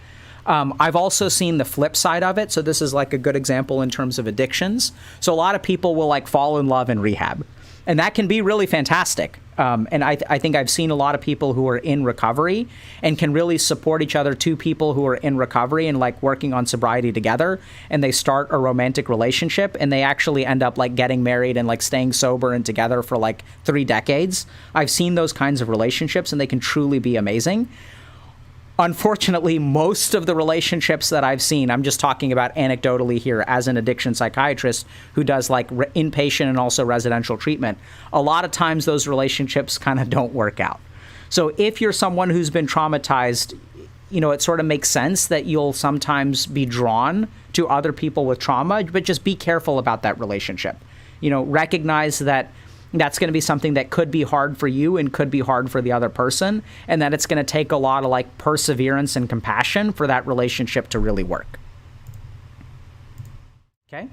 I've also seen the flip side of it. So this is like a good example in terms of addictions. So a lot of people will like fall in love in rehab, and that can be really fantastic. And I think I've seen a lot of people who are in recovery and can really support each other, two people who are in recovery and like working on sobriety together, and they start a romantic relationship and they actually end up like getting married and like staying sober and together for like 3 decades. I've seen those kinds of relationships and they can truly be amazing. Unfortunately, most of the relationships that I've seen, I'm just talking about anecdotally here as an addiction psychiatrist who does like inpatient and also residential treatment, a lot of times those relationships kind of don't work out. So if you're someone who's been traumatized, you know, it sort of makes sense that you'll sometimes be drawn to other people with trauma, but just be careful about that relationship. You know, recognize that that's going to be something that could be hard for you and could be hard for the other person, and that it's going to take a lot of like perseverance and compassion for that relationship to really work. Okay?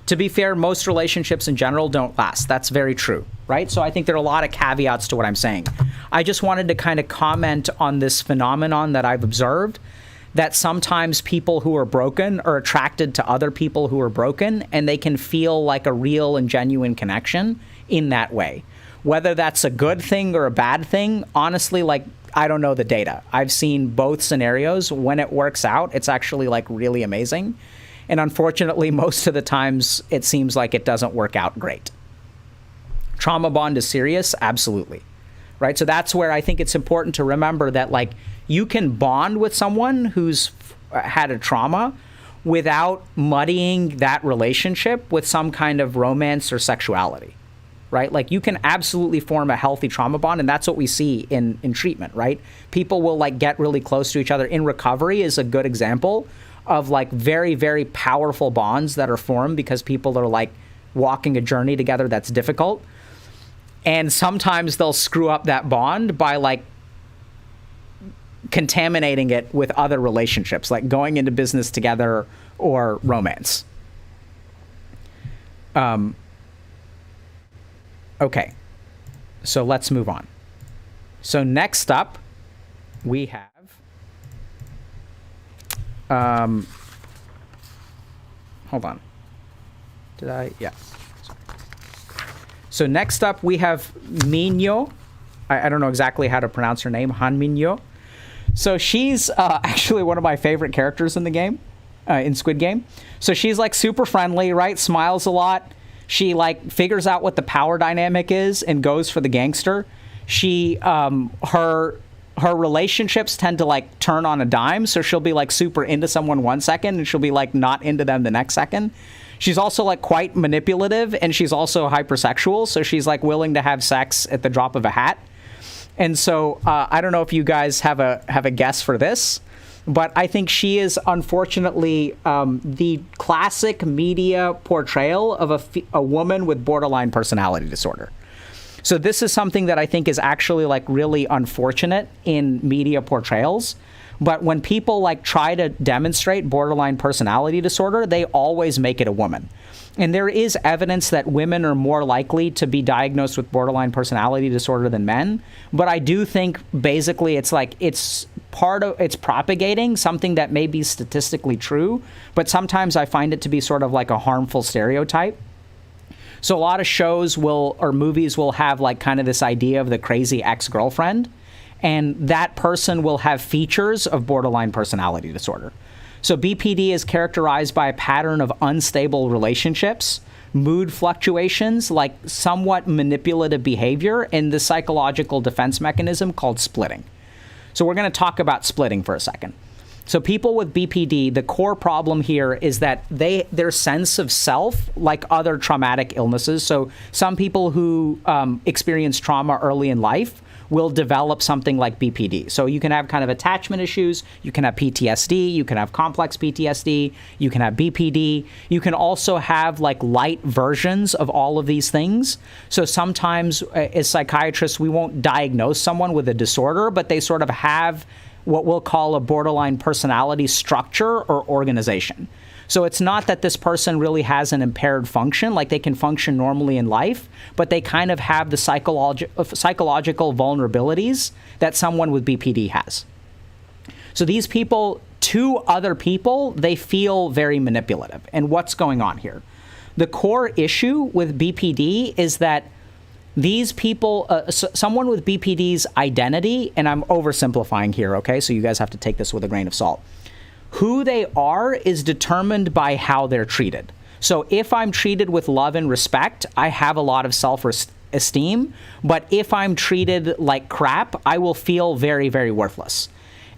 To be fair, most relationships in general don't last. That's very true, right? So I think there are a lot of caveats to what I'm saying. I just wanted to kind of comment on this phenomenon that I've observed, that sometimes people who are broken are attracted to other people who are broken, and they can feel like a real and genuine connection in that way. Whether that's a good thing or a bad thing, honestly, like, I don't know the data. I've seen both scenarios. When it works out, it's actually like really amazing. And unfortunately, most of the times it seems like it doesn't work out great. Trauma bond is serious, absolutely. right? So that's where I think it's important to remember that, like, you can bond with someone who's had a trauma without muddying that relationship with some kind of romance or sexuality, right? Like, you can absolutely form a healthy trauma bond, and that's what we see in treatment, right? People will, like, get really close to each other. In recovery is a good example of, like, very, very powerful bonds that are formed because people are, like, walking a journey together that's difficult. And sometimes they'll screw up that bond by, like, contaminating it with other relationships, like going into business together or romance. Okay, so let's move on. So next up, we have hold on. Did I? Yeah. Sorry. So next up, we have Minyo. I don't know exactly how to pronounce her name. Han Minyo. So she's actually one of my favorite characters in the game, in Squid Game. So she's, like, super friendly, right? Smiles a lot. She, like, figures out what the power dynamic is and goes for the gangster. She, her relationships tend to, like, turn on a dime. So she'll be, like, super into someone 1 second and she'll be, like, not into them the next second. She's also, like, quite manipulative, and she's also hypersexual. So she's, like, willing to have sex at the drop of a hat. And so I don't know if you guys have a guess for this, but I think she is unfortunately the classic media portrayal of a woman with borderline personality disorder. So this is something that I think is actually, like, really unfortunate in media portrayals. But when people, like, try to demonstrate borderline personality disorder, they always make it a woman. And there is evidence that women are more likely to be diagnosed with borderline personality disorder than men. But I do think basically it's like it's propagating something that may be statistically true, but sometimes I find it to be sort of like a harmful stereotype. So a lot of shows or movies will have, like, kind of this idea of the crazy ex-girlfriend, and that person will have features of borderline personality disorder. So BPD is characterized by a pattern of unstable relationships, mood fluctuations, like somewhat manipulative behavior, and the psychological defense mechanism called splitting. So we're going to talk about splitting for a second. So people with BPD, the core problem here is that their sense of self, like other traumatic illnesses, so some people who experience trauma early in life will develop something like BPD. So you can have kind of attachment issues, you can have PTSD, you can have complex PTSD, you can have BPD. You can also have, like, light versions of all of these things. So sometimes as psychiatrists, we won't diagnose someone with a disorder, but they sort of have what we'll call a borderline personality structure or organization. So it's not that this person really has an impaired function, like they can function normally in life, but they kind of have the psychological vulnerabilities that someone with BPD has. So these people, to other people, they feel very manipulative. And what's going on here? The core issue with BPD is that these people, someone with BPD's identity, and I'm oversimplifying here, okay? So you guys have to take this with a grain of salt. Who they are is determined by how they're treated. So if I'm treated with love and respect, I have a lot of self-esteem. But if I'm treated like crap, I will feel very, very worthless.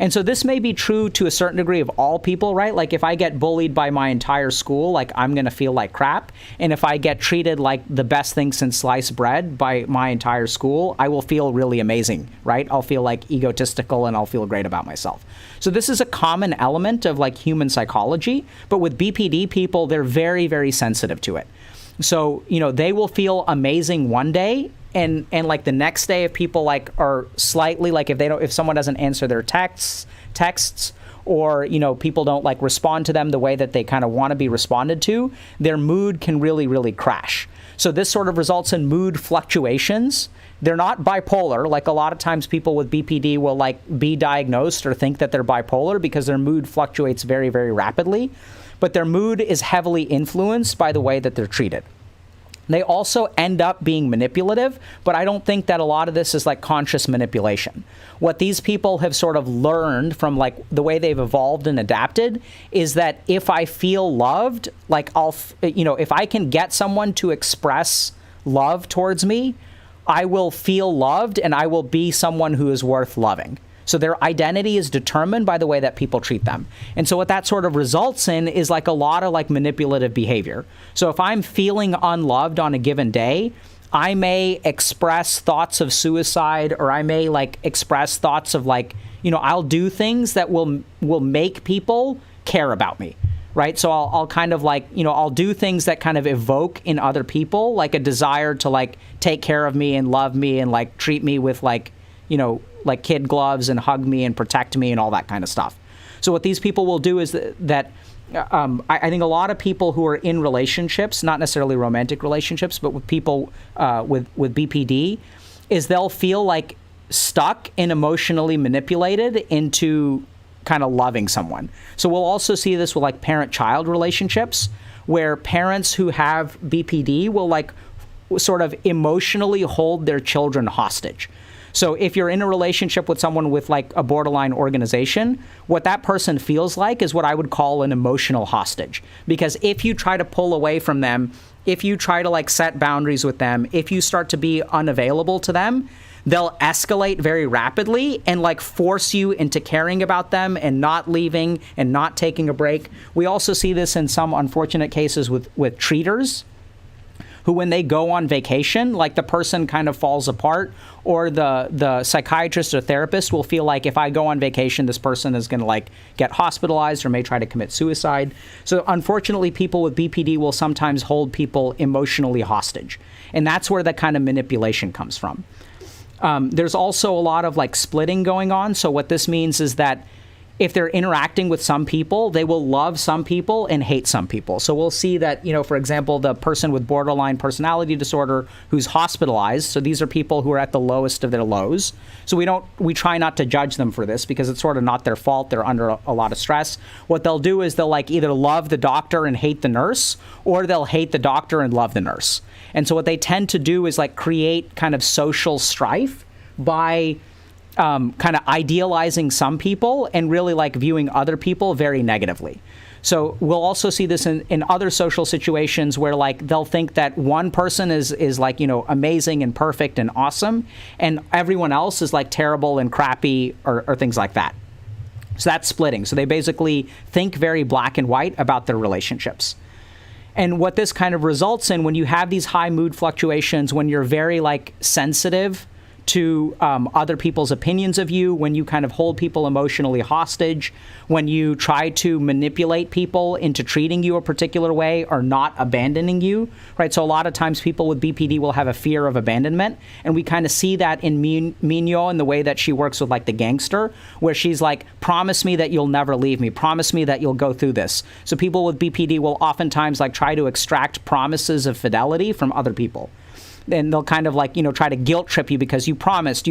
And so this may be true to a certain degree of all people, right? Like if I get bullied by my entire school, like I'm going to feel like crap. And if I get treated like the best thing since sliced bread by my entire school, I will feel really amazing, right? I'll feel like egotistical and I'll feel great about myself. So this is a common element of like human psychology, but with BPD people, they're very, very sensitive to it. So, you know, they will feel amazing one day, and like the next day, if people like are slightly like if someone doesn't answer their texts, or, you know, people don't like respond to them the way that they kind of want to be responded to, their mood can really, really crash. So this sort of results in mood fluctuations. They're not bipolar. Like a lot of times people with BPD will like be diagnosed or think that they're bipolar because their mood fluctuates very, very rapidly. But their mood is heavily influenced by the way that they're treated. They also end up being manipulative, but I don't think that a lot of this is like conscious manipulation. What these people have sort of learned from like the way they've evolved and adapted is that if I feel loved, like if I can get someone to express love towards me, I will feel loved and I will be someone who is worth loving. So their identity is determined by the way that people treat them. And so what that sort of results in is like a lot of like manipulative behavior. So if I'm feeling unloved on a given day, I may express thoughts of suicide, or I may like express thoughts of like, you know, I'll do things that will make people care about me. Right. So I'll kind of like, you know, I'll do things that kind of evoke in other people like a desire to like take care of me and love me and like treat me with like, you know, like kid gloves and hug me and protect me and all that kind of stuff. So what these people will do is that I think a lot of people who are in relationships, not necessarily romantic relationships, but with people with BPD, is they'll feel like stuck and emotionally manipulated into kind of loving someone. So we'll also see this with like parent-child relationships, where parents who have BPD will like sort of emotionally hold their children hostage. So if you're in a relationship with someone with like a borderline organization, what that person feels like is what I would call an emotional hostage. Because if you try to pull away from them, if you try to like set boundaries with them, if you start to be unavailable to them, they'll escalate very rapidly and like force you into caring about them and not leaving and not taking a break. We also see this in some unfortunate cases with treaters, who when they go on vacation, like the person kind of falls apart, or the psychiatrist or therapist will feel like if I go on vacation, this person is going to like get hospitalized or may try to commit suicide. So unfortunately, people with BPD will sometimes hold people emotionally hostage. And that's where the kind of manipulation comes from. There's also a lot of like splitting going on. So what this means is that if they're interacting with some people, they will love some people and hate some people. So we'll see that, you know, for example, the person with borderline personality disorder who's hospitalized. So these are people who are at the lowest of their lows. So we try not to judge them for this because it's sort of not their fault. They're under a lot of stress. What they'll do is they'll like either love the doctor and hate the nurse, or they'll hate the doctor and love the nurse. And so what they tend to do is like create kind of social strife by kind of idealizing some people and really like viewing other people very negatively. So we'll also see this in other social situations where like they'll think that one person is like, you know, amazing and perfect and awesome, and everyone else is like terrible and crappy or things like that. So that's splitting. So they basically think very black and white about their relationships. And what this kind of results in when you have these high mood fluctuations, when you're very like sensitive to other people's opinions of you, when you kind of hold people emotionally hostage, when you try to manipulate people into treating you a particular way or not abandoning you, right? So a lot of times people with BPD will have a fear of abandonment, and we kind of see that in Minyo and the way that she works with like the gangster, where she's like, promise me that you'll never leave me, promise me that you'll go through this. So people with BPD will oftentimes like try to extract promises of fidelity from other people. And they'll kind of like, you know, try to guilt trip you because you promised.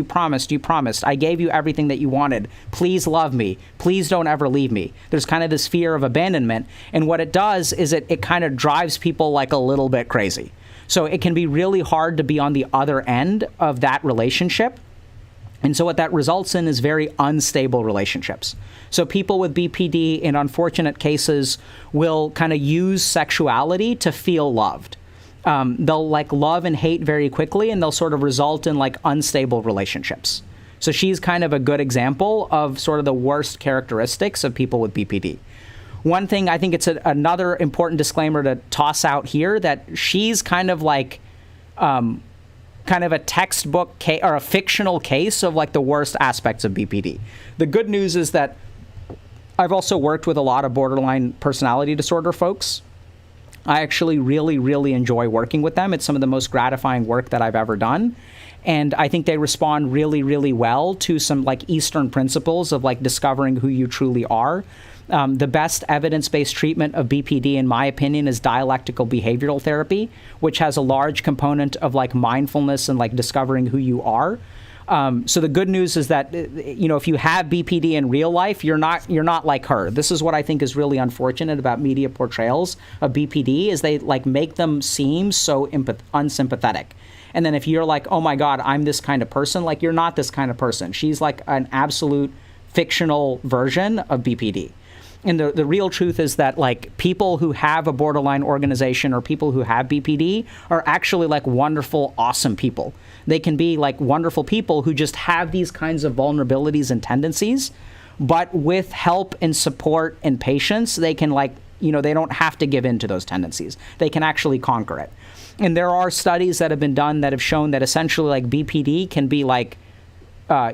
I gave you everything that you wanted. Please love me. Please don't ever leave me. There's kind of this fear of abandonment. And what it does is it kind of drives people like a little bit crazy. So it can be really hard to be on the other end of that relationship. And so what that results in is very unstable relationships. So people with BPD in unfortunate cases will kind of use sexuality to feel loved. They'll like love and hate very quickly, and they'll sort of result in like unstable relationships. So she's kind of a good example of sort of the worst characteristics of people with BPD. One thing, I think it's another important disclaimer to toss out here, that she's kind of like kind of a textbook or a fictional case of like the worst aspects of BPD. The good news is that I've also worked with a lot of borderline personality disorder folks. I actually really, really enjoy working with them. It's some of the most gratifying work that I've ever done. And I think they respond really, really well to some like Eastern principles of like discovering who you truly are. The best evidence-based treatment of BPD, in my opinion, is dialectical behavioral therapy, which has a large component of like mindfulness and like discovering who you are. So the good news is that, you know, if you have BPD in real life, you're not like her. This is what I think is really unfortunate about media portrayals of BPD, is they like make them seem so unsympathetic. And then if you're like, oh my God, I'm this kind of person, like you're not this kind of person. She's like an absolute fictional version of BPD. And the real truth is that like people who have a borderline organization or people who have BPD are actually like wonderful, awesome people. They can be like wonderful people who just have these kinds of vulnerabilities and tendencies, but with help and support and patience, they can like, you know, they don't have to give in to those tendencies. They can actually conquer it. And there are studies that have been done that have shown that essentially like BPD can be like,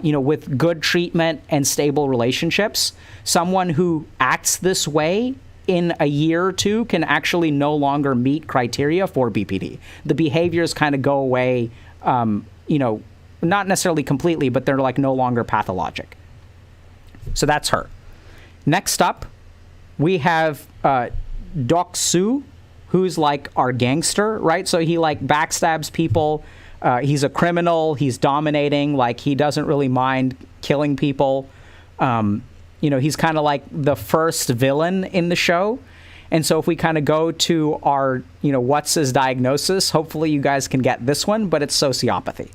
you know, with good treatment and stable relationships, someone who acts this way in a year or two can actually no longer meet criteria for BPD. The behaviors kind of go away, you know, not necessarily completely, but they're like no longer pathologic. So that's her. Next up, we have Doc Su, who's like our gangster, right? So he like backstabs people. He's a criminal. He's dominating. Like he doesn't really mind killing people. You know, he's kind of like the first villain in the show. And so if we kind of go to our, you know, what's his diagnosis, hopefully you guys can get this one, but it's sociopathy.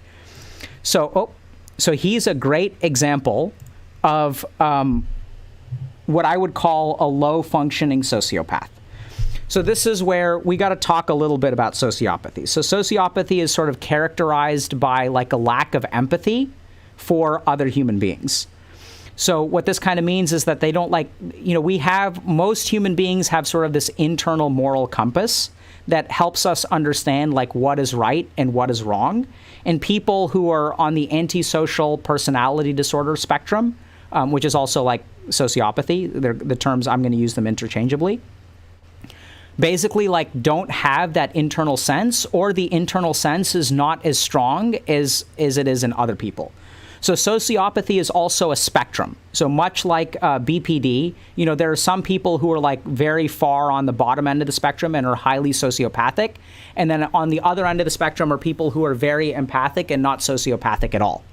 So, so he's a great example of what I would call a low-functioning sociopath. So this is where we got to talk a little bit about sociopathy. So sociopathy is sort of characterized by like a lack of empathy for other human beings. So what this kind of means is that they don't like, you know, most human beings have sort of this internal moral compass that helps us understand like what is right and what is wrong. And people who are on the antisocial personality disorder spectrum, which is also like sociopathy, they're the terms, I'm going to use them interchangeably, basically like don't have that internal sense, or the internal sense is not as strong as it is in other people. So sociopathy is also a spectrum. So much like BPD, you know, there are some people who are like very far on the bottom end of the spectrum and are highly sociopathic. And then on the other end of the spectrum are people who are very empathic and not sociopathic at all.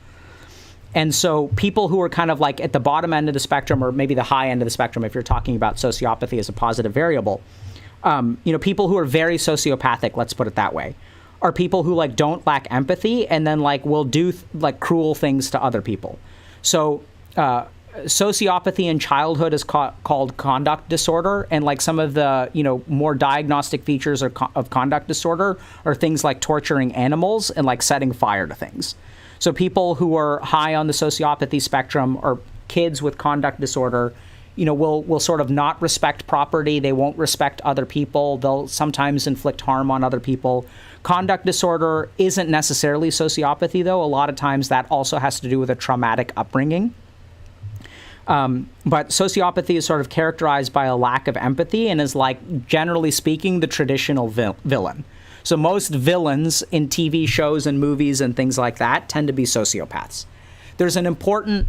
And so people who are kind of like at the bottom end of the spectrum, or maybe the high end of the spectrum, if you're talking about sociopathy as a positive variable, you know, people who are very sociopathic, let's put it that way, are people who like don't lack empathy and then like will do like cruel things to other people. So sociopathy in childhood is called conduct disorder, and like some of the, you know, more diagnostic features of conduct disorder are things like torturing animals and like setting fire to things. So people who are high on the sociopathy spectrum, or kids with conduct disorder, you know, will sort of not respect property. They won't respect other people. They'll sometimes inflict harm on other people. Conduct disorder isn't necessarily sociopathy, though. A lot of times that also has to do with a traumatic upbringing. But sociopathy is sort of characterized by a lack of empathy and is like, generally speaking, the traditional villain. So most villains in TV shows and movies and things like that tend to be sociopaths. There's an important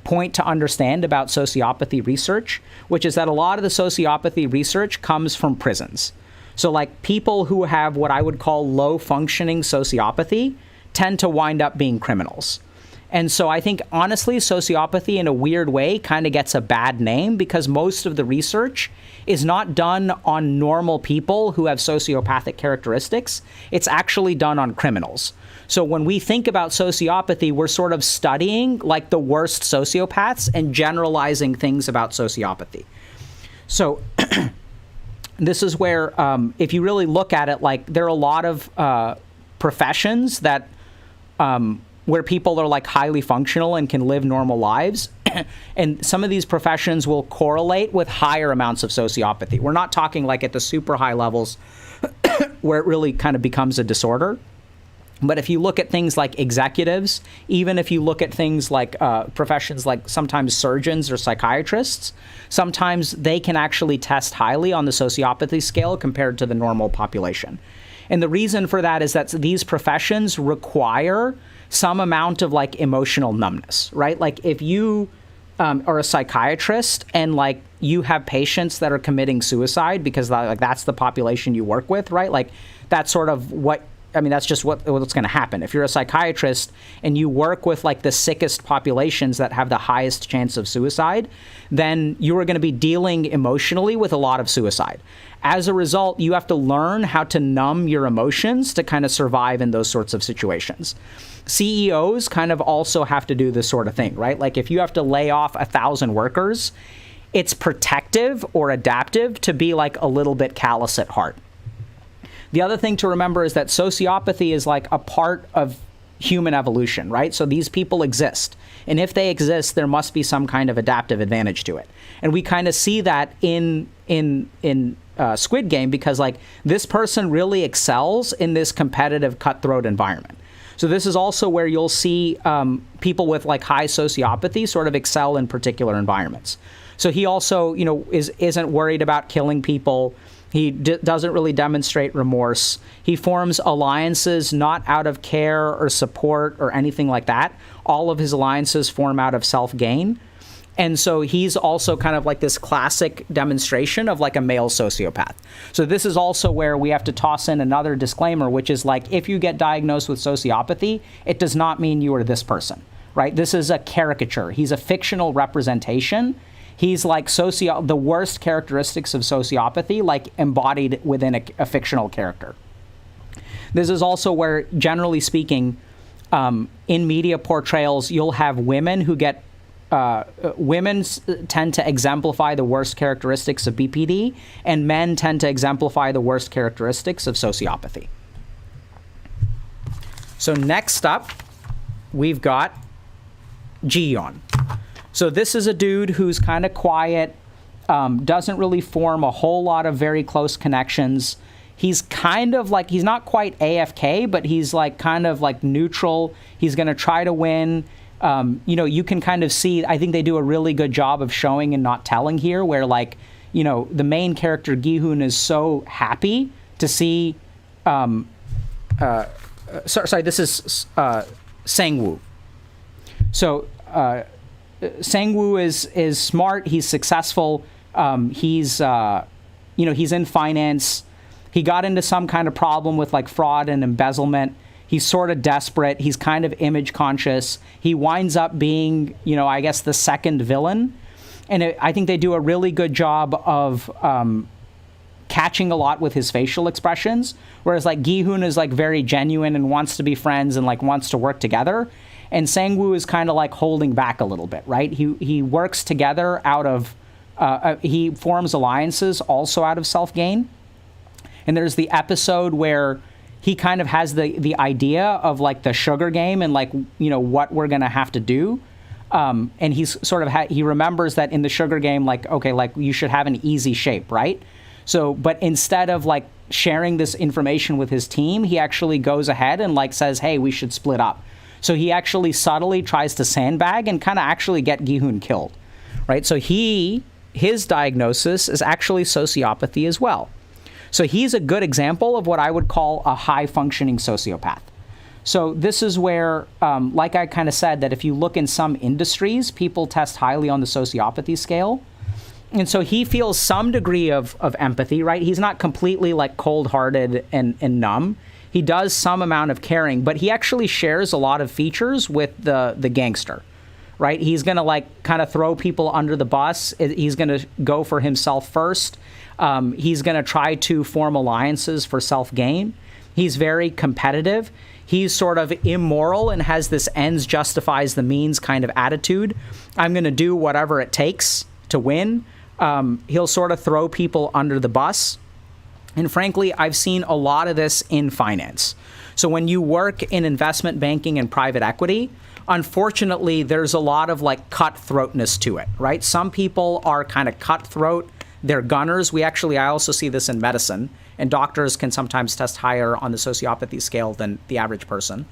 point to understand about sociopathy research, which is that a lot of the sociopathy research comes from prisons. So like people who have what I would call low functioning sociopathy tend to wind up being criminals. And so I think, honestly, sociopathy in a weird way kind of gets a bad name because most of the research is not done on normal people who have sociopathic characteristics. It's actually done on criminals. So when we think about sociopathy, we're sort of studying like the worst sociopaths and generalizing things about sociopathy. So this is where, if you really look at it, like there are a lot of professions that where people are like highly functional and can live normal lives. And some of these professions will correlate with higher amounts of sociopathy. We're not talking like at the super high levels where it really kind of becomes a disorder. But if you look at things like executives, even if you look at things like professions like sometimes surgeons or psychiatrists, sometimes they can actually test highly on the sociopathy scale compared to the normal population. And the reason for that is that these professions require some amount of like emotional numbness, right? Like if you are a psychiatrist and like you have patients that are committing suicide because like that's the population you work with, right? Like that's sort of what, I mean, that's just what's going to happen. If you're a psychiatrist and you work with like the sickest populations that have the highest chance of suicide, then you are going to be dealing emotionally with a lot of suicide. As a result, you have to learn how to numb your emotions to kind of survive in those sorts of situations. CEOs kind of also have to do this sort of thing, right? Like if you have to lay off 1,000 workers, it's protective or adaptive to be like a little bit callous at heart. The other thing to remember is that sociopathy is like a part of human evolution, right? So these people exist. And if they exist, there must be some kind of adaptive advantage to it. And we kind of see that in Squid Game, because like this person really excels in this competitive cutthroat environment. So this is also where you'll see people with like high sociopathy sort of excel in particular environments. So he also, you know, isn't worried about killing people. He doesn't really demonstrate remorse. He forms alliances not out of care or support or anything like that. All of his alliances form out of self-gain. And so he's also kind of like this classic demonstration of like a male sociopath. So this is also where we have to toss in another disclaimer, which is like, if you get diagnosed with sociopathy, it does not mean you are this person, right? This is a caricature. He's a fictional representation. He's like the worst characteristics of sociopathy, like embodied within a fictional character. This is also where, generally speaking, in media portrayals, you'll have women who get women tend to exemplify the worst characteristics of BPD, and men tend to exemplify the worst characteristics of sociopathy. So next up, we've got Ji-yeon. So this is a dude who's kind of quiet, doesn't really form a whole lot of very close connections. He's kind of like, he's not quite AFK, but he's like kind of like neutral. He's going to try to win. You know, you can kind of see, I think they do a really good job of showing and not telling here, where like, you know, the main character Gi-hoon is so happy to see, sorry, this is Sang-woo. So Sang-woo is smart, he's successful, he's, you know, he's in finance. He got into some kind of problem with like fraud and embezzlement. He's sort of desperate. He's kind of image conscious. He winds up being, you know, I guess the second villain. And I think they do a really good job of catching a lot with his facial expressions. Whereas like Gi-hoon is like very genuine and wants to be friends and like wants to work together. And Sang-woo is kind of like holding back a little bit, right? He works together out of, he forms alliances also out of self-gain. And there's the episode where he kind of has the idea of like the sugar game and like, you know, what we're going to have to do. And he's sort of, he remembers that in the sugar game, like, okay, like you should have an easy shape, right? So, but instead of like sharing this information with his team, he actually goes ahead and like says, hey, we should split up. So he actually subtly tries to sandbag and kind of actually get Gi-hoon killed, right? So his diagnosis is actually sociopathy as well. So he's a good example of what I would call a high-functioning sociopath. So this is where, like I kind of said, that if you look in some industries, people test highly on the sociopathy scale. And so he feels some degree of empathy, right? He's not completely like cold-hearted and numb. He does some amount of caring, but he actually shares a lot of features with the gangster, right? He's going to like kind of throw people under the bus. He's going to go for himself first. He's going to try to form alliances for self-gain. He's very competitive. He's sort of immoral and has this ends justifies the means kind of attitude. I'm going to do whatever it takes to win. He'll sort of throw people under the bus. And frankly, I've seen a lot of this in finance. So when you work in investment banking and private equity, unfortunately, there's a lot of like cutthroatness to it, right? Some people are kind of cutthroat. They're gunners. I also see this in medicine, and doctors can sometimes test higher on the sociopathy scale than the average person.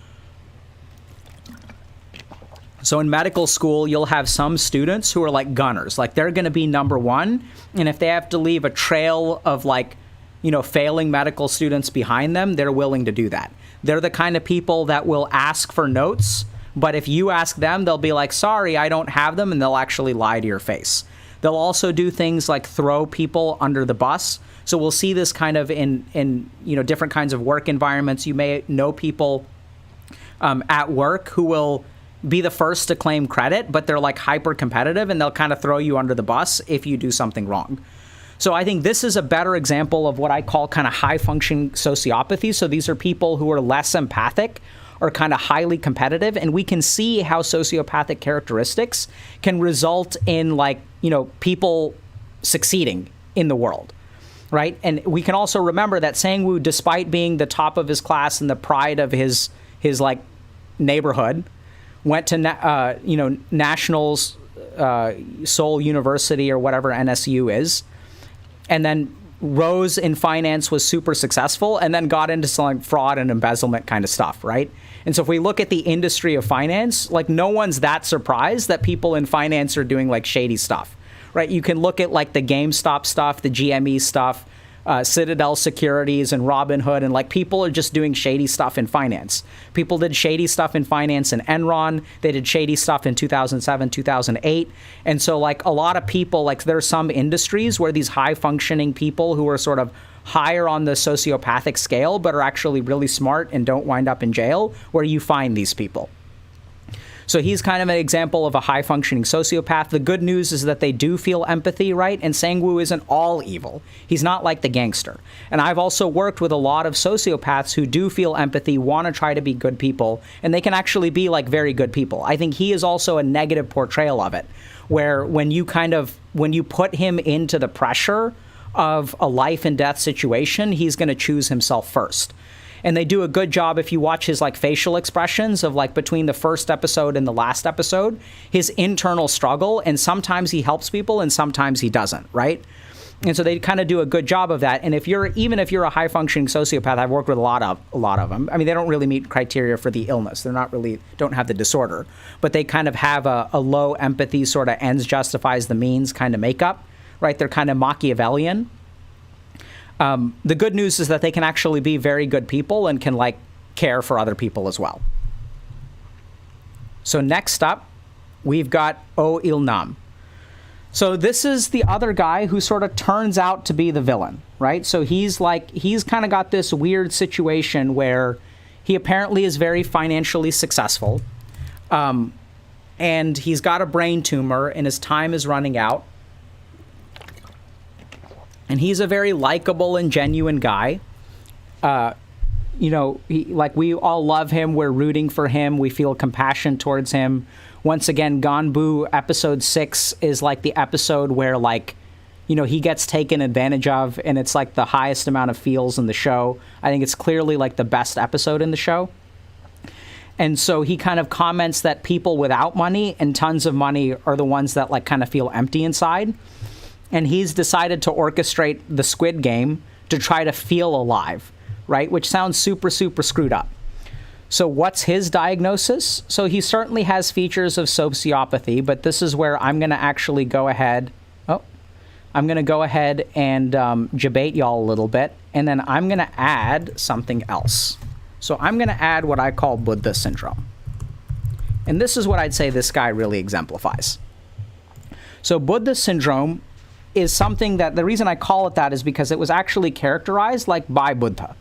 So in medical school, you'll have some students who are like gunners, like they're going to be number one. And if they have to leave a trail of like, you know, failing medical students behind them, they're willing to do that. They're the kind of people that will ask for notes, but if you ask them, they'll be like, sorry, I don't have them, and they'll actually lie to your face. They'll also do things like throw people under the bus. So we'll see this kind of in you know, different kinds of work environments. You may know people at work who will be the first to claim credit, but they're like hyper competitive and they'll kind of throw you under the bus if you do something wrong. So I think this is a better example of what I call kind of high functioning sociopathy. So these are people who are less empathic, are kind of highly competitive, and we can see how sociopathic characteristics can result in, like, people succeeding in the world, right? And we can also remember that Sang-woo, despite being the top of his class and the pride of his like neighborhood, went to Nationals, Seoul University, or whatever NSU is, and then rose in finance, was super successful, and then got into some fraud and embezzlement kind of stuff, right? And so if we look at the industry of finance, like, no one's that surprised that people in finance are doing like shady stuff, right? You can look at like the GameStop stuff, the GME stuff, Citadel Securities and Robinhood, and like people are just doing shady stuff in finance. People did shady stuff in finance in Enron. They did shady stuff in 2007, 2008. And so like a lot of people, like there are some industries where these high functioning people who are sort of higher on the sociopathic scale, but are actually really smart and don't wind up in jail, where you find these people. So he's kind of an example of a high-functioning sociopath. The good news is that they do feel empathy, right? And Sang-woo isn't all evil. He's not like the gangster. And I've also worked with a lot of sociopaths who do feel empathy, want to try to be good people, and they can actually be like very good people. I think he is also a negative portrayal of it, where when you put him into the pressure of a life and death situation, he's going to choose himself first. And they do a good job, if you watch his like facial expressions of like between the first episode and the last episode, his internal struggle, and sometimes he helps people and sometimes he doesn't, right? And so they kind of do a good job of that. And even if you're a high functioning sociopath, I've worked with a lot of them. I mean, they don't really meet criteria for the illness. They're not really, don't have the disorder, but they kind of have a low empathy, sort of ends justifies the means kind of makeup, right? They're kind of Machiavellian. The good news is that they can actually be very good people and can like care for other people as well. So next up, we've got Oh Il-nam. So this is the other guy who sort of turns out to be the villain, right? So he's kind of got this weird situation where he apparently is very financially successful, and he's got a brain tumor and his time is running out. And he's a very likable and genuine guy. We all love him. We're rooting for him. We feel compassion towards him. Once again, Ganbu episode 6 is like the episode where he gets taken advantage of, and it's like the highest amount of feels in the show. I think it's clearly like the best episode in the show. And so he kind of comments that people without money and tons of money are the ones that like kind of feel empty inside. And he's decided to orchestrate the Squid Game to try to feel alive, right? Which sounds super, super screwed up. So what's his diagnosis? So he certainly has features of sociopathy, but this is where I'm going to actually go ahead. I'm going to go ahead and debate y'all a little bit, and then I'm going to add something else. So I'm going to add what I call Buddha syndrome. And this is what I'd say this guy really exemplifies. So Buddha syndrome is something that, the reason I call it that is because it was actually characterized like by Buddha.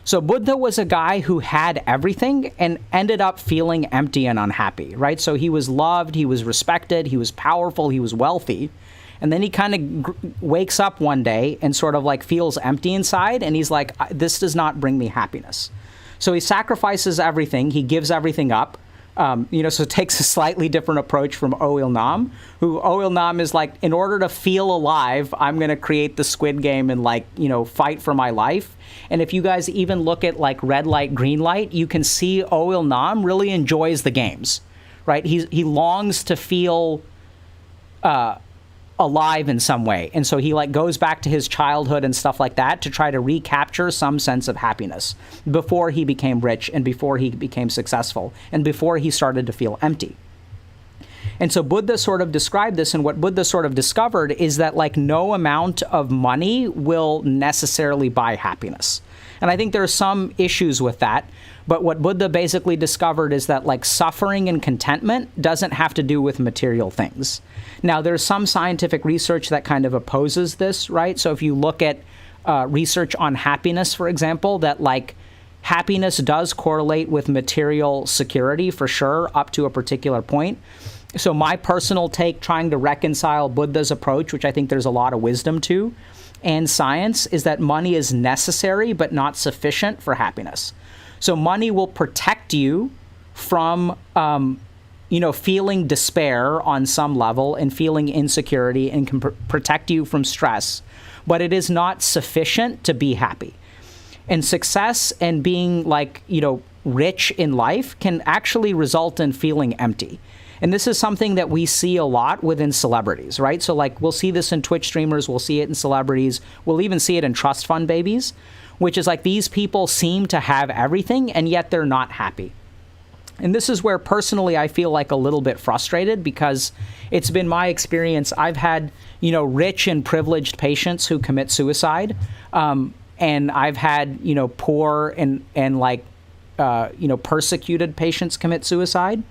So Buddha was a guy who had everything and ended up feeling empty and unhappy, right? So he was loved, he was respected, he was powerful, he was wealthy. And then he kind of wakes up one day and sort of like feels empty inside, and he's like, this does not bring me happiness. So he sacrifices everything, he gives everything up. So it takes a slightly different approach from Oh Il-nam, who Oh Il-nam is like, in order to feel alive, I'm going to create the Squid Game and fight for my life. And if you guys even look at like red light, green light, you can see Oh Il-nam really enjoys the games, right? He longs to feel alive in some way. And so he like goes back to his childhood and stuff like that to try to recapture some sense of happiness before he became rich and before he became successful and before he started to feel empty. And so Buddha sort of described this, and what Buddha sort of discovered is that like no amount of money will necessarily buy happiness. And I think there are some issues with that. But what Buddha basically discovered is that like suffering and contentment doesn't have to do with material things. Now, there's some scientific research that kind of opposes this, right? So if you look at research on happiness, for example, that like happiness does correlate with material security for sure, up to a particular point. So my personal take, trying to reconcile Buddha's approach, which I think there's a lot of wisdom to, and science, is that money is necessary but not sufficient for happiness. So money will protect you from, feeling despair on some level and feeling insecurity, and can protect you from stress. But it is not sufficient to be happy. And success and being rich in life can actually result in feeling empty. And this is something that we see a lot within celebrities, right? So we'll see this in Twitch streamers, we'll see it in celebrities, we'll even see it in trust fund babies, which is these people seem to have everything and yet they're not happy. And this is where personally I feel a little bit frustrated, because it's been my experience. I've had, rich and privileged patients who commit suicide. And I've had, poor and persecuted patients commit suicide.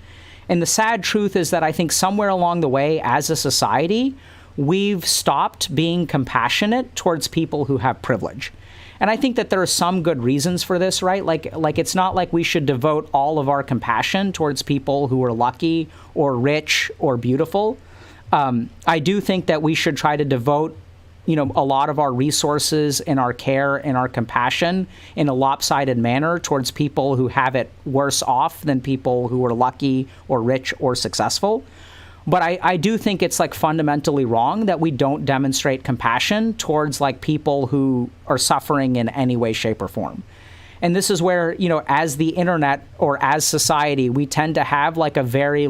And the sad truth is that I think somewhere along the way as a society, we've stopped being compassionate towards people who have privilege. And I think that there are some good reasons for this, right? Like it's not like we should devote all of our compassion towards people who are lucky or rich or beautiful. I do think that we should try to devote a lot of our resources and our care and our compassion in a lopsided manner towards people who have it worse off than people who are lucky or rich or successful. But I do think it's fundamentally wrong that we don't demonstrate compassion towards people who are suffering in any way, shape, or form. And this is where, as the internet or as society, we tend to have a very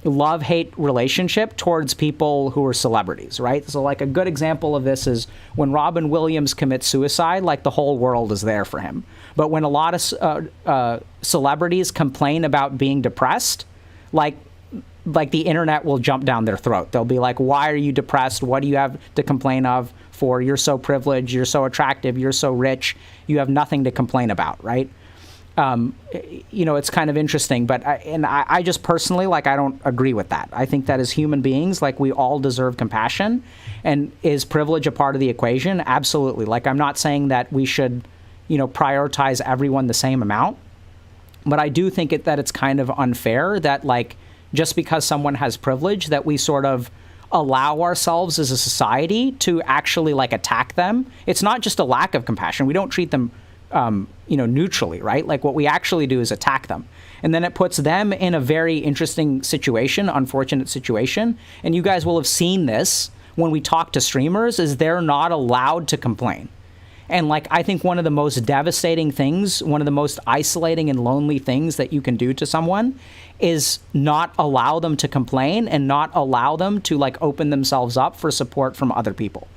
love-hate relationship towards people who are celebrities, right? So a good example of this is when Robin Williams commits suicide, the whole world is there for him. But when a lot of celebrities complain about being depressed, the internet will jump down their throat. They'll be like, why are you depressed? What do you have to complain of for? You're so privileged, you're so attractive, you're so rich, you have nothing to complain about, right? It's kind of interesting, but I just personally, I don't agree with that. I think that as human beings, we all deserve compassion. And is privilege a part of the equation? Absolutely. I'm not saying that we should, prioritize everyone the same amount, but I do think that it's kind of unfair that just because someone has privilege that we sort of allow ourselves as a society to actually attack them. It's not just a lack of compassion. We don't treat them neutrally, right? What we actually do is attack them. And then it puts them in a very interesting situation, unfortunate situation. And you guys will have seen this when we talk to streamers, is they're not allowed to complain. And I think one of the most devastating things, one of the most isolating and lonely things that you can do to someone is not allow them to complain and not allow them to open themselves up for support from other people.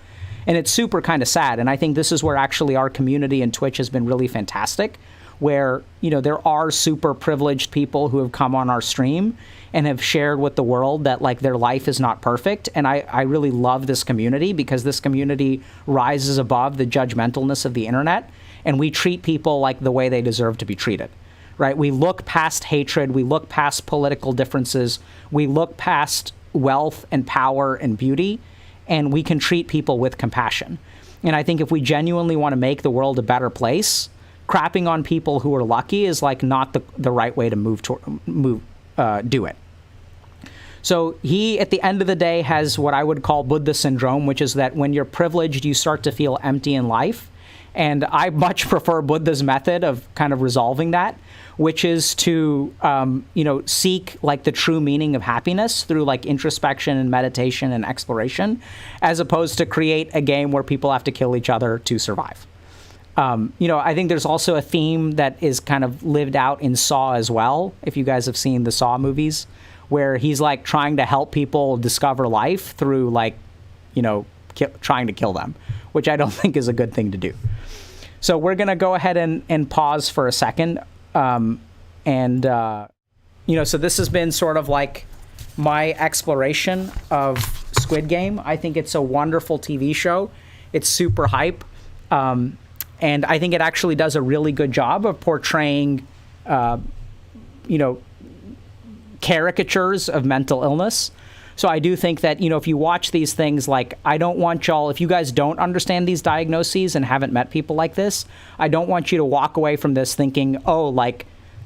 And it's super kind of sad. And I think this is where actually our community in Twitch has been really fantastic, where, there are super privileged people who have come on our stream and have shared with the world that their life is not perfect. And I really love this community, because this community rises above the judgmentalness of the internet, and we treat people the way they deserve to be treated, right? We look past hatred, we look past political differences, we look past wealth and power and beauty, and we can treat people with compassion. And I think if we genuinely want to make the world a better place, crapping on people who are lucky is not the right way to do it. So he, at the end of the day, has what I would call Buddha syndrome, which is that when you're privileged, you start to feel empty in life. And I much prefer Buddha's method of kind of resolving that, which is to, seek the true meaning of happiness through introspection and meditation and exploration, as opposed to create a game where people have to kill each other to survive. I think there's also a theme that is kind of lived out in Saw as well, if you guys have seen the Saw movies, where he's trying to help people discover life through trying to kill them, which I don't think is a good thing to do. So we're going to go ahead and pause for a second. So this has been sort of my exploration of Squid Game. I think it's a wonderful TV show. It's super hype. And I think it actually does a really good job of portraying, caricatures of mental illness. So I do think that, if you watch these things, I don't want y'all, if you guys don't understand these diagnoses and haven't met people like this, I don't want you to walk away from this thinking, oh,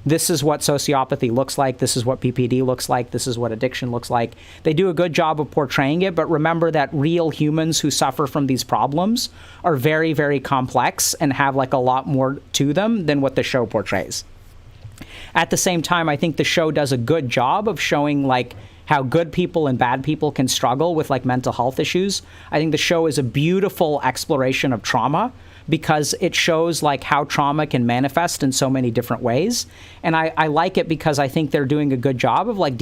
this is what sociopathy looks like, this is what PPD looks like, this is what addiction looks like. They do a good job of portraying it, but remember that real humans who suffer from these problems are very, very complex and have like a lot more to them than what the show portrays. At the same time, I think the show does a good job of showing like how good people and bad people can struggle with like mental health issues. I think the show is a beautiful exploration of trauma because it shows like how trauma can manifest in so many different ways. And I like it because I think they're doing a good job of like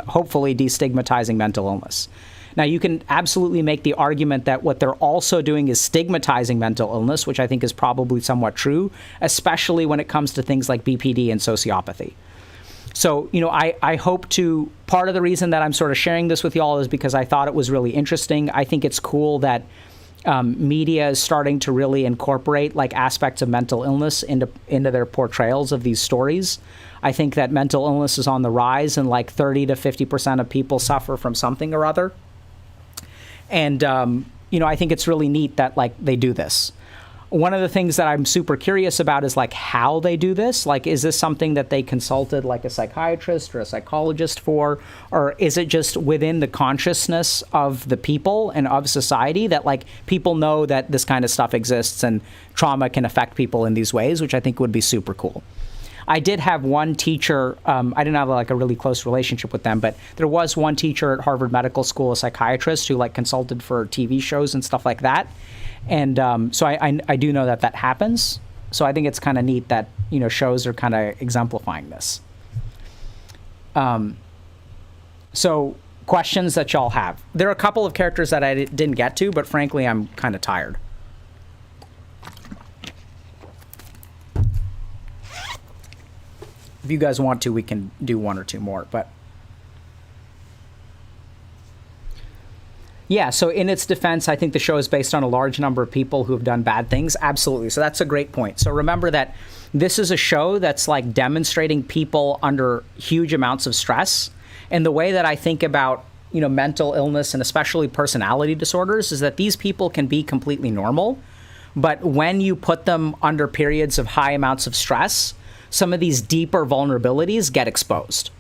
hopefully destigmatizing mental illness. Now, you can absolutely make the argument that what they're also doing is stigmatizing mental illness, which I think is probably somewhat true, especially when it comes to things like BPD and sociopathy. So, you know, I hope to, part of the reason that I'm sort of sharing this with y'all is because I thought it was really interesting. I think it's cool that media is starting to really incorporate like aspects of mental illness into their portrayals of these stories. I think that mental illness is on the rise and like 30 to 50% of people suffer from something or other. And, you know, I think it's really neat that like they do this. One of the things that I'm super curious about is like how they do this. Like, is this something that they consulted like a psychiatrist or a psychologist for? Or is it just within the consciousness of the people and of society that like people know that this kind of stuff exists and trauma can affect people in these ways, which I think would be super cool. I did have one teacher, I didn't have like a really close relationship with them, but there was one teacher at Harvard Medical School, a psychiatrist who like consulted for TV shows and stuff like that. And so I do know that that happens. So I think it's kind of neat that, you know, shows are kind of exemplifying this. So questions that y'all have. There are a couple of characters that I didn't get to, but frankly, I'm kind of tired. If you guys want to, we can do one or two more, but yeah, so in its defense, I think the show is based on a large number of people who have done bad things. Absolutely. So that's a great point. So remember that this is a show that's like demonstrating people under huge amounts of stress. And the way that I think about, you know, mental illness and especially personality disorders is that these people can be completely normal. But when you put them under periods of high amounts of stress, some of these deeper vulnerabilities get exposed.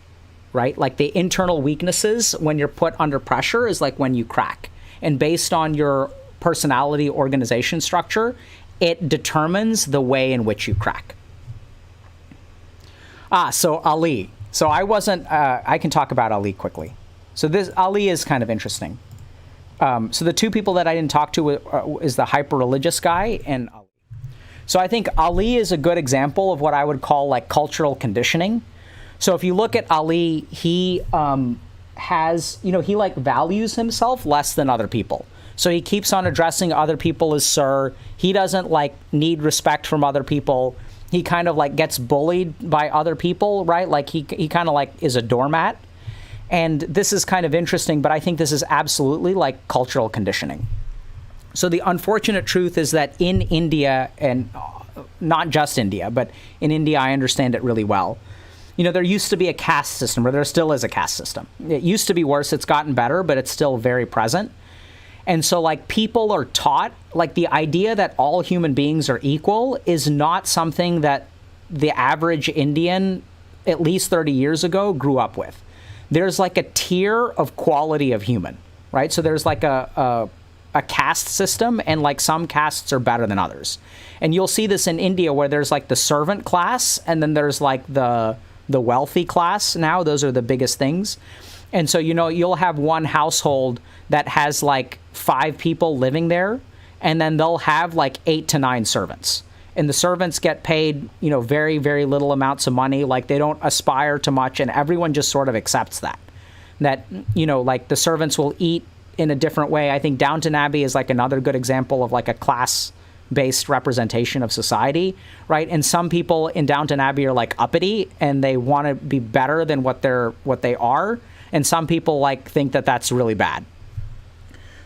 Right? Like the internal weaknesses when you're put under pressure is like when you crack. And based on your personality organization structure, it determines the way in which you crack. So Ali. So I can talk about Ali quickly. So this Ali is kind of interesting. So the two people that I didn't talk to is the hyper-religious guy and Ali. So I think Ali is a good example of what I would call like cultural conditioning. So if you look at Ali, he has, you know, he like values himself less than other people. So he keeps on addressing other people as sir. He doesn't like need respect from other people. He kind of like gets bullied by other people, right? Like he kind of like is a doormat. And this is kind of interesting, but I think this is absolutely like cultural conditioning. So the unfortunate truth is that in India, and not just India, but in India, I understand it really well. You know, there used to be a caste system, or there still is a caste system. It used to be worse. It's gotten better, but it's still very present. And so, like, people are taught, like, the idea that all human beings are equal is not something that the average Indian, at least 30 years ago, grew up with. There's, like, a tier of quality of human, right? So there's, like, a caste system, and, like, some castes are better than others. And you'll see this in India where there's, like, the servant class, and then there's, like, the wealthy class now. Those are the biggest things. And so, you know, you'll have one household that has like 5 people living there, and then they'll have like 8 to 9 servants. And the servants get paid, you know, very, very little amounts of money. Like they don't aspire to much, and everyone just sort of accepts that. That, you know, like the servants will eat in a different way. I think Downton Abbey is like another good example of like a class-based representation of society, right? And some people in Downton Abbey are like uppity and they want to be better than what they are, and some people like think that that's really bad.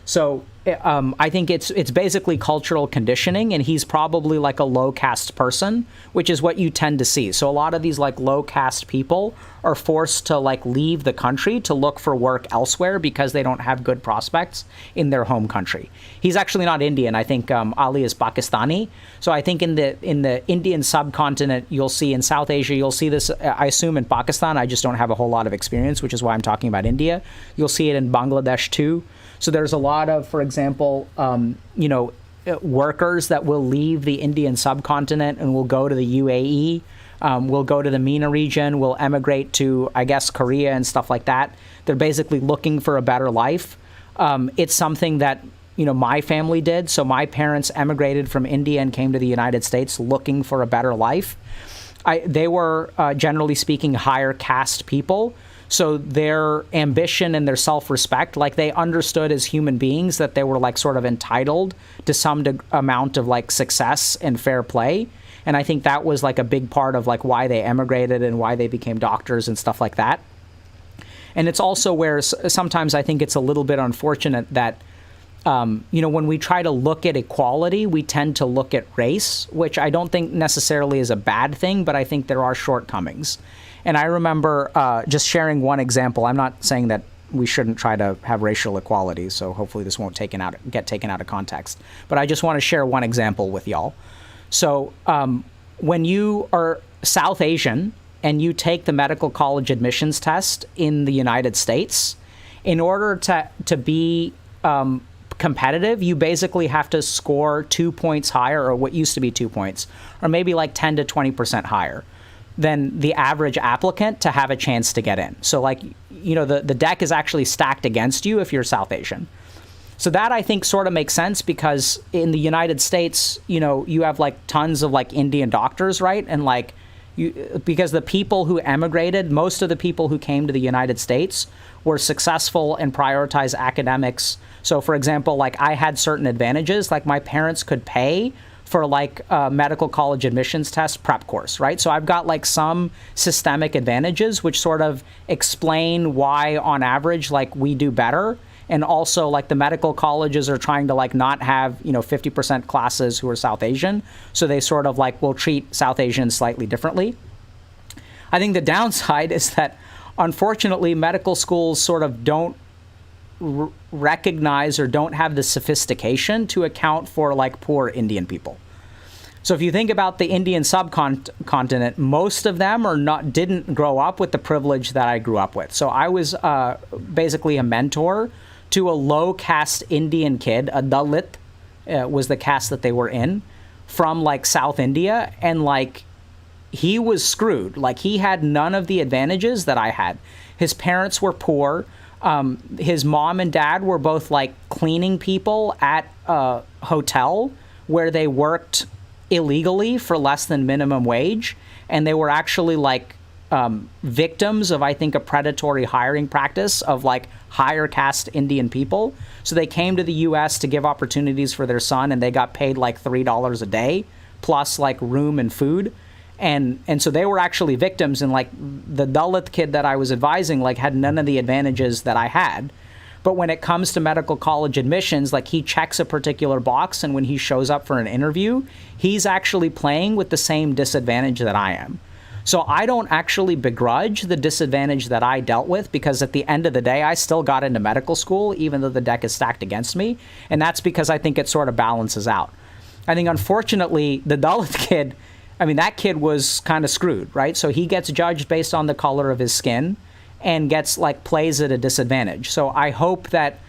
So I think it's basically cultural conditioning, and he's probably like a low caste person, which is what you tend to see. So a lot of these like low caste people are forced to like leave the country to look for work elsewhere because they don't have good prospects in their home country. He's actually not Indian. I think Ali is Pakistani. So I think in the Indian subcontinent, you'll see in South Asia, you'll see this. I assume in Pakistan. I just don't have a whole lot of experience, which is why I'm talking about India. You'll see it in Bangladesh too. So there's a lot of, for example, workers that will leave the Indian subcontinent and will go to the UAE, will go to the MENA region, will emigrate to, I guess, Korea and stuff like that. They're basically looking for a better life. It's something that, my family did. So my parents emigrated from India and came to the United States looking for a better life. They were, generally speaking, higher caste people. So their ambition and their self-respect, like they understood as human beings that they were like sort of entitled to some amount of like success and fair play. And I think that was like a big part of like why they emigrated and why they became doctors and stuff like that. And it's also where sometimes I think it's a little bit unfortunate that, when we try to look at equality, we tend to look at race, which I don't think necessarily is a bad thing, but I think there are shortcomings. And I remember just sharing one example. I'm not saying that we shouldn't try to have racial equality, so hopefully this won't get taken out of context. But I just want to share one example with y'all. So when you are South Asian and you take the medical college admissions test in the United States, in order to be competitive, you basically have to score 2 points higher, or what used to be 2 points, or maybe like 10 to 20% higher than the average applicant to have a chance to get in. So like, the deck is actually stacked against you if you're South Asian. So that I think sort of makes sense because in the United States, you have like tons of like Indian doctors, right? And like because the people who emigrated, most of the people who came to the United States were successful and prioritized academics. So for example, like I had certain advantages, like my parents could pay for like a medical college admissions test prep course, right? So I've got like some systemic advantages which sort of explain why on average like we do better. And also like the medical colleges are trying to like not have, 50% classes who are South Asian. So they sort of like will treat South Asians slightly differently. I think the downside is that unfortunately medical schools sort of don't recognize or don't have the sophistication to account for like poor Indian people. So if you think about the Indian subcontinent, most of them didn't grow up with the privilege that I grew up with. So I was basically a mentor to a low caste Indian kid, a Dalit was the caste that they were in, from like South India, and like he was screwed. Like he had none of the advantages that I had. His parents were poor. His mom and dad were both like cleaning people at a hotel where they worked illegally for less than minimum wage. And they were actually like victims of, I think, a predatory hiring practice of like higher caste Indian people. So they came to the US to give opportunities for their son, and they got paid like $3 a day plus like room and food. And so they were actually victims, and like the Dalit kid that I was advising like had none of the advantages that I had. But when it comes to medical college admissions, like he checks a particular box, and when he shows up for an interview, he's actually playing with the same disadvantage that I am. So I don't actually begrudge the disadvantage that I dealt with, because at the end of the day, I still got into medical school, even though the deck is stacked against me. And that's because I think it sort of balances out. I think, unfortunately, the Dalit kid, that kid was kind of screwed, right? So he gets judged based on the color of his skin and gets plays at a disadvantage. So I hope that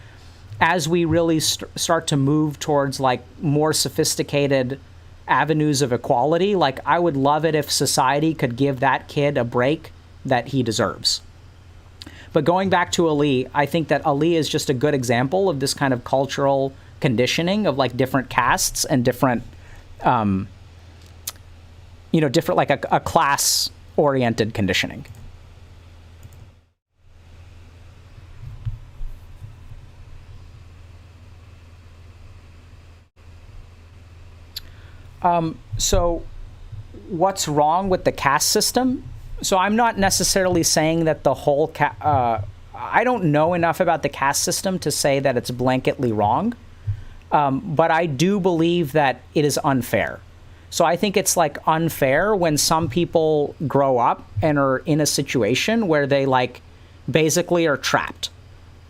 as we really start to move towards more sophisticated avenues of equality, I would love it if society could give that kid a break that he deserves. But going back to Ali, I think that Ali is just a good example of this kind of cultural conditioning of different castes and different different a class-oriented conditioning. So what's wrong with the caste system? So I'm not necessarily saying that the whole I don't know enough about the caste system to say that it's blanketly wrong. But I do believe that it is unfair. So I think it's like unfair when some people grow up and are in a situation where they like basically are trapped,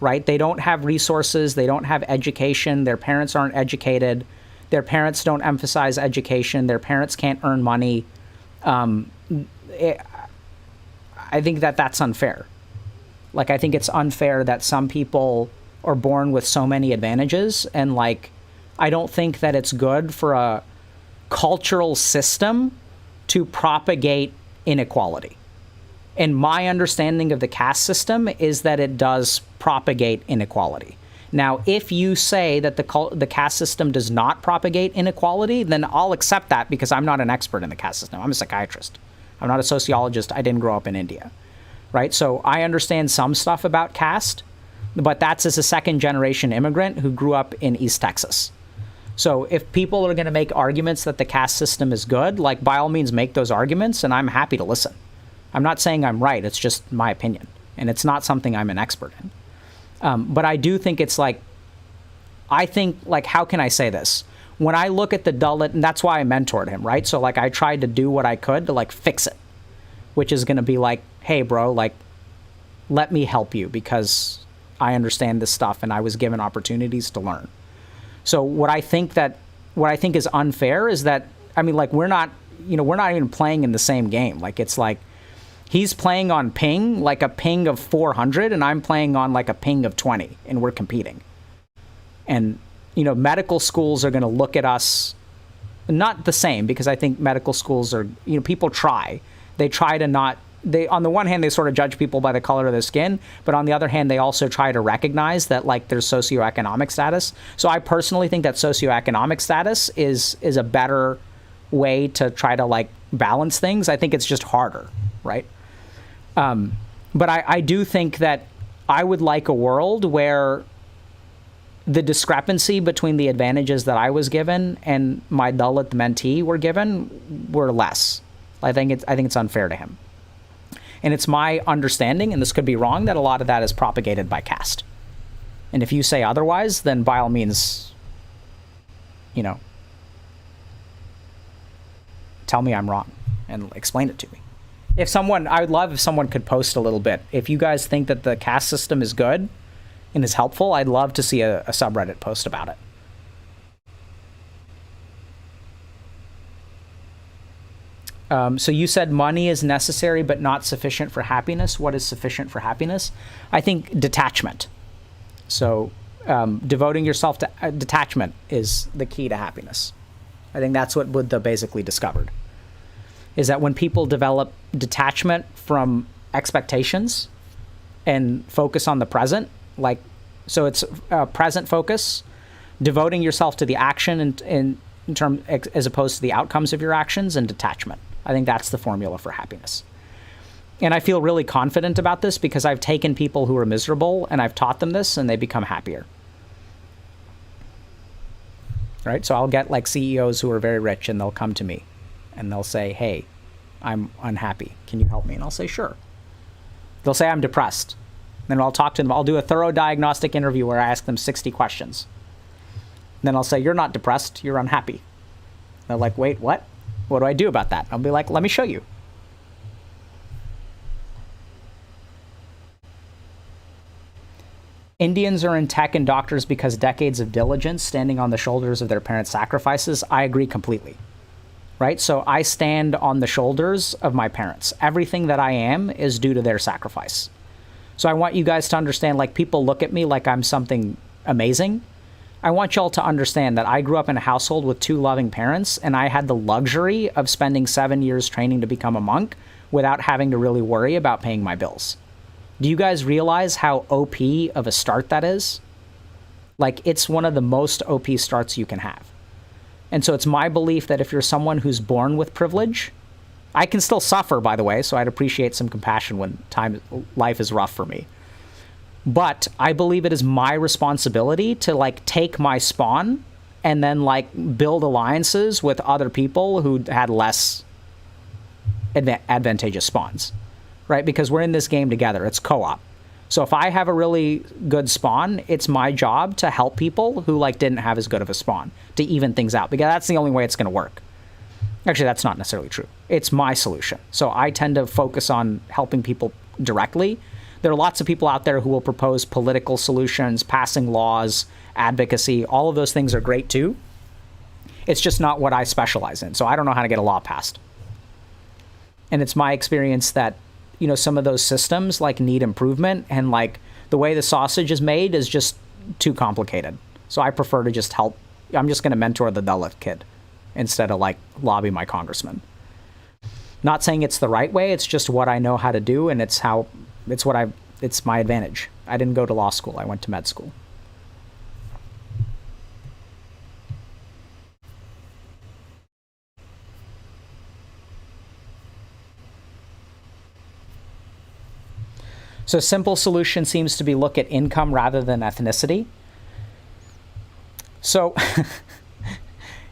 right? They don't have resources. They don't have education. Their parents aren't educated. Their parents don't emphasize education. Their parents can't earn money. I think that that's unfair. Like, I think it's unfair that some people are born with so many advantages, and like, I don't think that it's good for a cultural system to propagate inequality. And my understanding of the caste system is that it does propagate inequality. Now, if you say that the caste system does not propagate inequality, then I'll accept that because I'm not an expert in the caste system. I'm a psychiatrist. I'm not a sociologist. I didn't grow up in India, right? So I understand some stuff about caste, but that's as a second-generation immigrant who grew up in East Texas. So if people are going to make arguments that the caste system is good, like, by all means make those arguments, and I'm happy to listen. I'm not saying I'm right. It's just my opinion, and it's not something I'm an expert in. But I do think it's like, I think, like, how can I say this? When I look at the Dalit, and that's why I mentored him, right? So, like, I tried to do what I could to, like, fix it, which is going to be like, hey, bro, like, let me help you because I understand this stuff and I was given opportunities to learn. So what I think is unfair is that, I mean, like, we're not even playing in the same game. Like, it's like, he's playing on ping, like a ping of 400, and I'm playing on like a ping of 20, and we're competing. And, medical schools are going to look at us, not the same, because I think medical schools are, people try. They try to not, on the one hand, they sort of judge people by the color of their skin, but on the other hand, they also try to recognize that, like, there's socioeconomic status. So I personally think that socioeconomic status is a better way to try to, like, balance things. I think it's just harder, right? But I do think that I would like a world where the discrepancy between the advantages that I was given and my Dalit mentee were given were less. I think it's unfair to him. And it's my understanding, and this could be wrong, that a lot of that is propagated by caste. And if you say otherwise, then by all means, tell me I'm wrong and explain it to me. I would love if someone could post a little bit. If you guys think that the caste system is good and is helpful, I'd love to see a subreddit post about it. So you said money is necessary but not sufficient for happiness. What is sufficient for happiness? I think detachment. So devoting yourself to detachment is the key to happiness. I think that's what Buddha basically discovered, is that when people develop detachment from expectations and focus on the present, like, so it's present focus, devoting yourself to the action in term as opposed to the outcomes of your actions, and detachment. I think that's the formula for happiness. And I feel really confident about this because I've taken people who are miserable and I've taught them this and they become happier. Right? So I'll get like CEOs who are very rich and they'll come to me and they'll say, hey, I'm unhappy. Can you help me? And I'll say, sure. They'll say I'm depressed. Then I'll talk to them. I'll do a thorough diagnostic interview where I ask them 60 questions. Then I'll say, you're not depressed, you're unhappy. They're like, wait, what? What do I do about that? I'll be like, let me show you. Indians are in tech and doctors because decades of diligence standing on the shoulders of their parents' sacrifices. I agree completely. Right? So I stand on the shoulders of my parents. Everything that I am is due to their sacrifice. So I want you guys to understand, like, people look at me like I'm something amazing. I want y'all to understand that I grew up in a household with 2 loving parents, and I had the luxury of spending 7 years training to become a monk without having to really worry about paying my bills. Do you guys realize how OP of a start that is? Like, it's one of the most OP starts you can have. And so it's my belief that if you're someone who's born with privilege, I can still suffer, by the way, so I'd appreciate some compassion when life is rough for me. But I believe it is my responsibility to, like, take my spawn and then, like, build alliances with other people who had less advantageous spawns, right? Because we're in this game together. It's co-op. So if I have a really good spawn, it's my job to help people who like didn't have as good of a spawn to even things out, because that's the only way it's going to work. Actually, that's not necessarily true. It's my solution. So I tend to focus on helping people directly. There are lots of people out there who will propose political solutions, passing laws, advocacy. All of those things are great too. It's just not what I specialize in. So I don't know how to get a law passed. And it's my experience that, you know, some of those systems like need improvement, and like the way the sausage is made is just too complicated. So I prefer to just help. I'm just going to mentor the Dalit kid instead of like lobby my congressman. Not saying it's the right way. It's just what I know how to do. And it's my advantage. I didn't go to law school. I went to med school. So simple solution seems to be look at income rather than ethnicity. So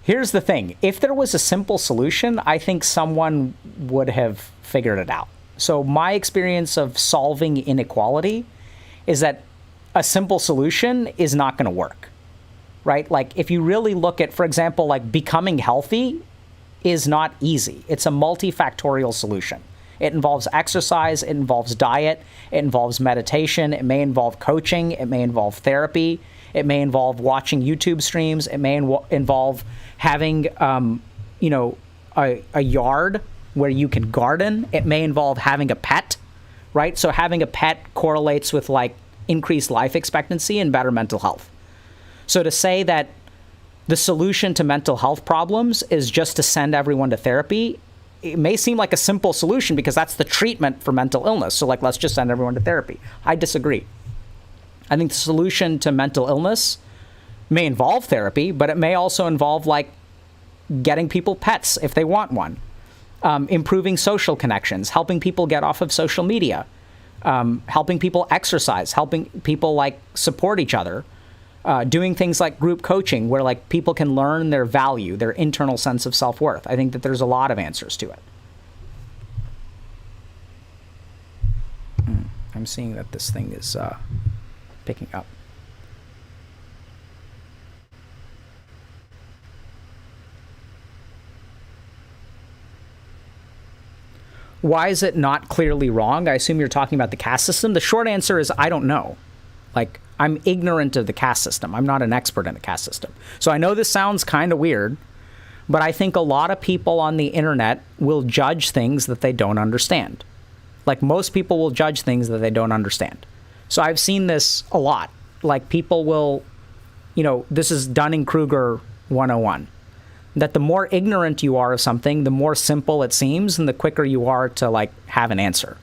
here's the thing. If there was a simple solution, I think someone would have figured it out. So my experience of solving inequality is that a simple solution is not going to work, right? Like if you really look at, for example, like becoming healthy is not easy. It's a multifactorial solution. It involves exercise, it involves diet, it involves meditation, it may involve coaching, it may involve therapy, it may involve watching YouTube streams, it may involve having, a yard where you can garden, it may involve having a pet, right? So having a pet correlates with like increased life expectancy and better mental health. So to say that the solution to mental health problems is just to send everyone to therapy, it may seem like a simple solution because that's the treatment for mental illness. So like, let's just send everyone to therapy. I disagree. I think the solution to mental illness may involve therapy, but it may also involve like getting people pets if they want one, improving social connections, helping people get off of social media, helping people exercise, helping people like support each other, doing things like group coaching where like people can learn their value, their internal sense of self-worth. I think that there's a lot of answers to it. I'm seeing that this thing is picking up. Why is it not clearly wrong? I assume you're talking about the caste system. The short answer is I don't know. Like, I'm ignorant of the caste system. I'm not an expert in the caste system. So I know this sounds kind of weird, but I think a lot of people on the internet will judge things that they don't understand. Like, most people will judge things that they don't understand. So I've seen this a lot. Like, people will, this is Dunning-Kruger 101. That the more ignorant you are of something, the more simple it seems, and the quicker you are to, like, have an answer.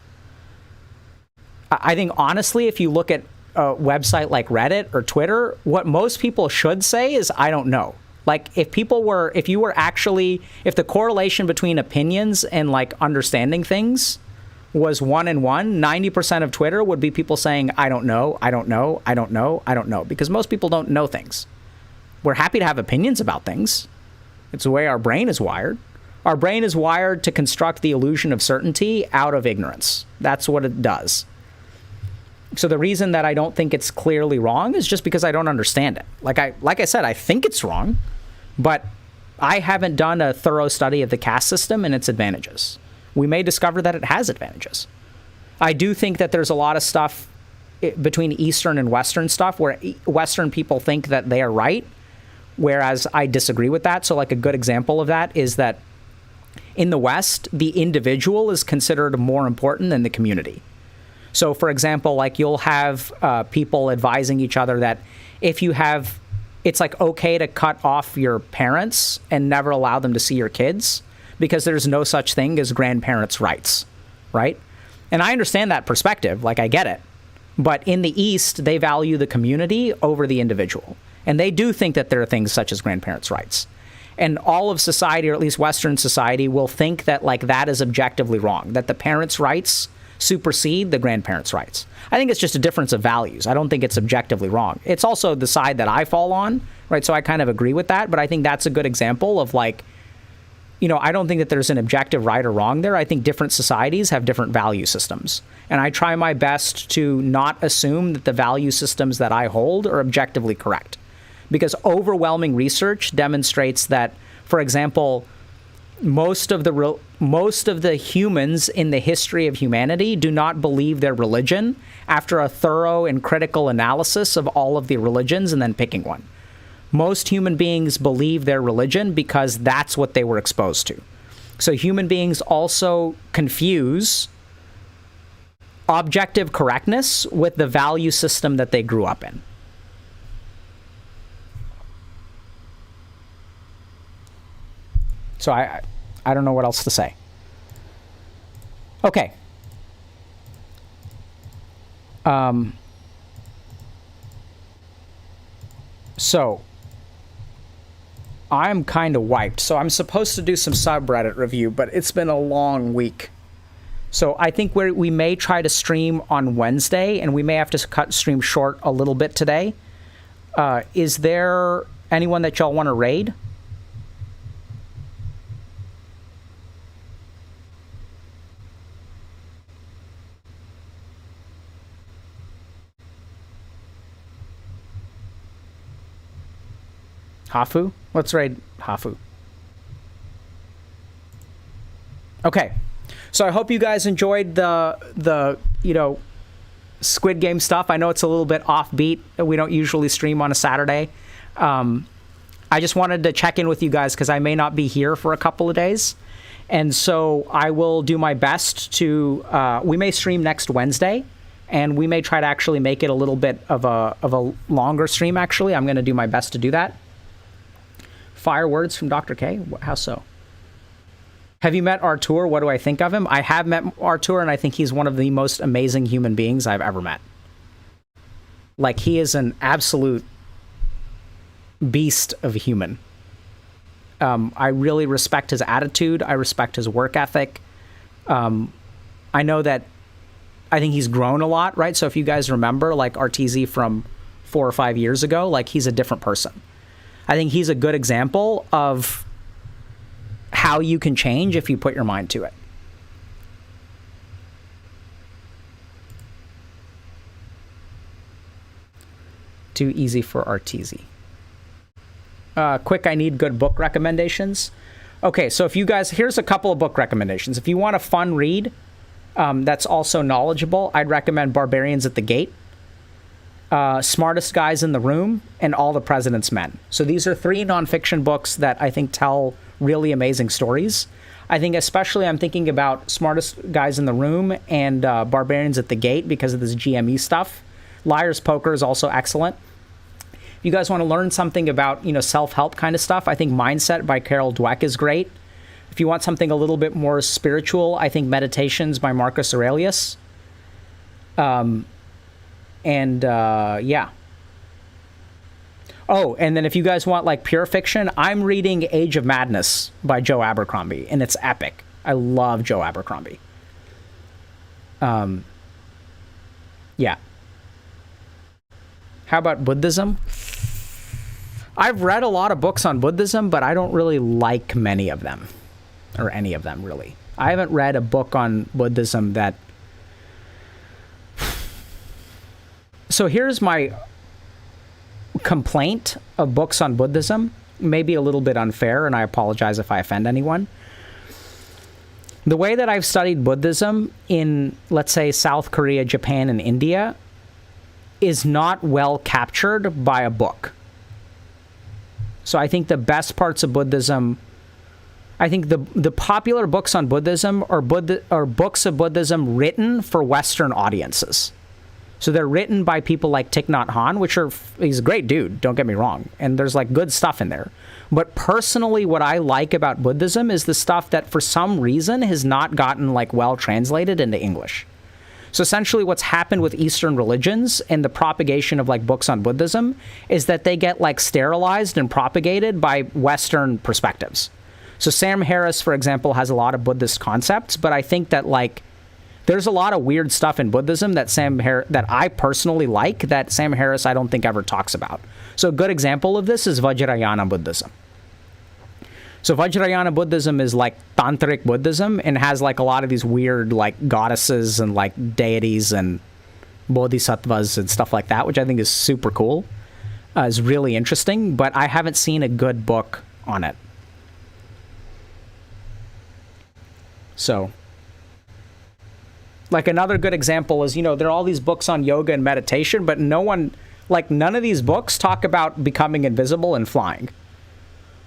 I think, honestly, if you look at a website like Reddit or Twitter, what most people should say is, I don't know. Like, if the correlation between opinions and, like, understanding things was 1 and 1, 90% of Twitter would be people saying, I don't know, I don't know, I don't know, I don't know. Because most people don't know things. We're happy to have opinions about things. It's the way our brain is wired. Our brain is wired to construct the illusion of certainty out of ignorance. That's what it does. So the reason that I don't think it's clearly wrong is just because I don't understand it. Like I said, I think it's wrong, but I haven't done a thorough study of the caste system and its advantages. We may discover that it has advantages. I do think that there's a lot of stuff between Eastern and Western stuff where Western people think that they are right, whereas I disagree with that. So like a good example of that is that in the West, the individual is considered more important than the community. So for example, like you'll have people advising each other that it's like okay to cut off your parents and never allow them to see your kids because there's no such thing as grandparents' rights, right? And I understand that perspective, like I get it. But in the East, they value the community over the individual. And they do think that there are things such as grandparents' rights. And all of society, or at least Western society, will think that like that is objectively wrong, that the parents' rights supersede the grandparents' rights. I think it's just a difference of values. I don't think it's objectively wrong. It's also the side that I fall on, right? So I kind of agree with that, but I think that's a good example of like I don't think that there's an objective right or wrong there. I think different societies have different value systems. And I try my best to not assume that the value systems that I hold are objectively correct. Because overwhelming research demonstrates that, for example, most of the humans in the history of humanity do not believe their religion after a thorough and critical analysis of all of the religions and then picking one. Most human beings believe their religion because that's what they were exposed to. So human beings also confuse objective correctness with the value system that they grew up in. So I don't know what else to say. Okay. So I'm kind of wiped. So I'm supposed to do some subreddit review, but it's been a long week. So I think we may try to stream on Wednesday, and we may have to cut stream short a little bit today. Is there anyone that y'all want to raid? Hafu? Let's raid Hafu. Okay. So I hope you guys enjoyed the Squid Game stuff. I know it's a little bit offbeat. We don't usually stream on a Saturday. I just wanted to check in with you guys because I may not be here for a couple of days. And so I will do my best to, we may stream next Wednesday, and we may try to actually make it a little bit of a longer stream, actually. I'm going to do my best to do that. Fire words from Dr. K? How so? Have you met Artur? What do I think of him? I have met Artur, and I think he's one of the most amazing human beings I've ever met. Like, he is an absolute beast of a human. I really respect his attitude. I respect his work ethic. I know that I think he's grown a lot, right? So if you guys remember, like, RTZ from 4 or 5 years ago, like, he's a different person. I think he's a good example of how you can change if you put your mind to it. Too easy for RTZ. Quick, I need good book recommendations. Okay, so if you guys, here's a couple of book recommendations. If you want a fun read that's also knowledgeable, I'd recommend Barbarians at the Gate, Smartest Guys in the Room, and All the President's Men. So these are 3 nonfiction books that I think tell really amazing stories. I think especially I'm thinking about Smartest Guys in the Room and Barbarians at the Gate because of this GME stuff. Liar's Poker is also excellent. If you guys want to learn something about, self-help kind of stuff, I think Mindset by Carol Dweck is great. If you want something a little bit more spiritual, I think Meditations by Marcus Aurelius. Yeah. Oh, and then if you guys want like pure fiction, I'm reading Age of Madness by Joe Abercrombie, and it's epic. I love Joe Abercrombie. Yeah. How about Buddhism? I've read a lot of books on Buddhism, but I don't really like many of them, or any of them, really. I haven't read a book on Buddhism that... So here's my complaint of books on Buddhism. Maybe a little bit unfair, and I apologize if I offend anyone. The way that I've studied Buddhism in, let's say, South Korea, Japan, and India is not well captured by a book. So I think the best parts of Buddhism, I think the popular books on Buddhism are books of Buddhism written for Western audiences. So they're written by people like Thich Nhat Hanh, he's a great dude, don't get me wrong, and there's like good stuff in there. But personally, what I like about Buddhism is the stuff that for some reason has not gotten like well translated into English. So essentially what's happened with Eastern religions and the propagation of like books on Buddhism is that they get like sterilized and propagated by Western perspectives. So Sam Harris, for example, has a lot of Buddhist concepts, but I think that like there's a lot of weird stuff in Buddhism that that I personally like that Sam Harris I don't think ever talks about. So a good example of this is Vajrayana Buddhism. So Vajrayana Buddhism is like tantric Buddhism and has like a lot of these weird like goddesses and like deities and bodhisattvas and stuff like that, which I think is super cool. Is really interesting, but I haven't seen a good book on it. So, like another good example is, there are all these books on yoga and meditation, but none of these books talk about becoming invisible and flying.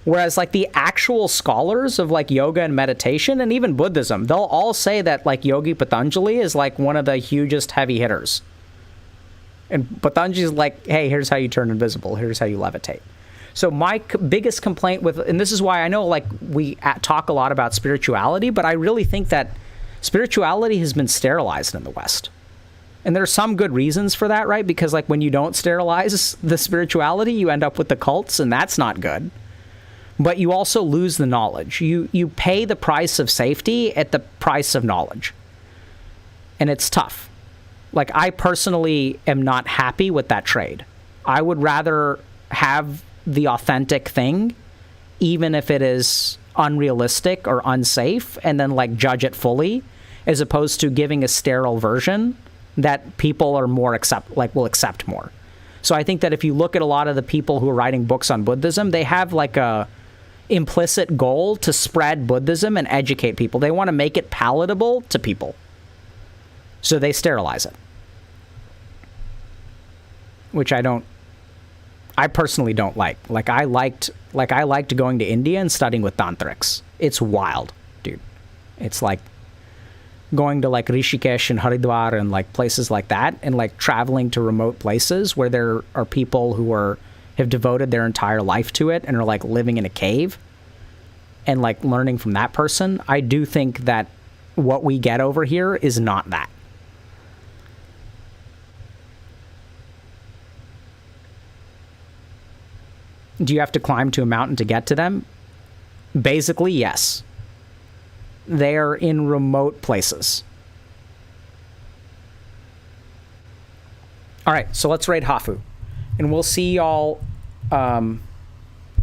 Whereas like the actual scholars of like yoga and meditation and even Buddhism, they'll all say that like Yogi Patanjali is like one of the hugest heavy hitters. And Patanjali's like, hey, here's how you turn invisible. Here's how you levitate. So my biggest complaint with, and this is why I know like we talk a lot about spirituality, but I really think that spirituality has been sterilized in the West. And there are some good reasons for that, right? Because like when you don't sterilize the spirituality, you end up with the cults, and that's not good. But you also lose the knowledge. You pay the price of safety at the price of knowledge. And it's tough. Like, I personally am not happy with that trade. I would rather have the authentic thing, even if it is unrealistic or unsafe, and then, like, judge it fully, as opposed to giving a sterile version that people are more will accept more. So I think that if you look at a lot of the people who are writing books on Buddhism, they have, like, a implicit goal to spread Buddhism and educate people. They want to make it palatable to people. So they sterilize it. Which I personally don't like. Like I liked going to India and studying with tantrics. It's wild, dude. It's like going to like Rishikesh and Haridwar and like places like that, and like traveling to remote places where there are people who have devoted their entire life to it and are like living in a cave and like learning from that person. I do think that what we get over here is not that. Do you have to climb to a mountain to get to them? Basically, yes. They're in remote places. All right, so let's raid Hafu. And we'll see y'all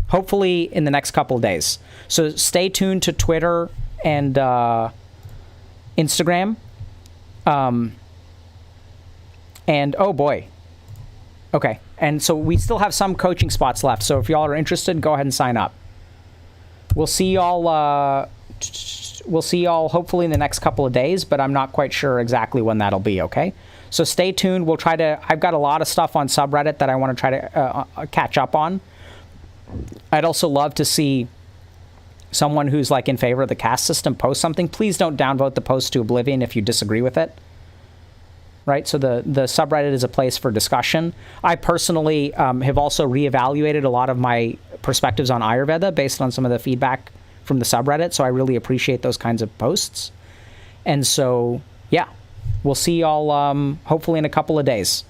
hopefully in the next couple of days. So stay tuned to Twitter and Instagram. And oh boy. Okay. And so we still have some coaching spots left. So if y'all are interested, go ahead and sign up. We'll see y'all hopefully in the next couple of days, but I'm not quite sure exactly when that'll be, okay? So stay tuned. I've got a lot of stuff on subreddit that I want to try to catch up on. I'd also love to see someone who's like in favor of the caste system post something. Please don't downvote the post to oblivion if you disagree with it. Right, so the subreddit is a place for discussion. I personally have also reevaluated a lot of my perspectives on Ayurveda based on some of the feedback from the subreddit, so I really appreciate those kinds of posts. And so, yeah, we'll see y'all hopefully in a couple of days.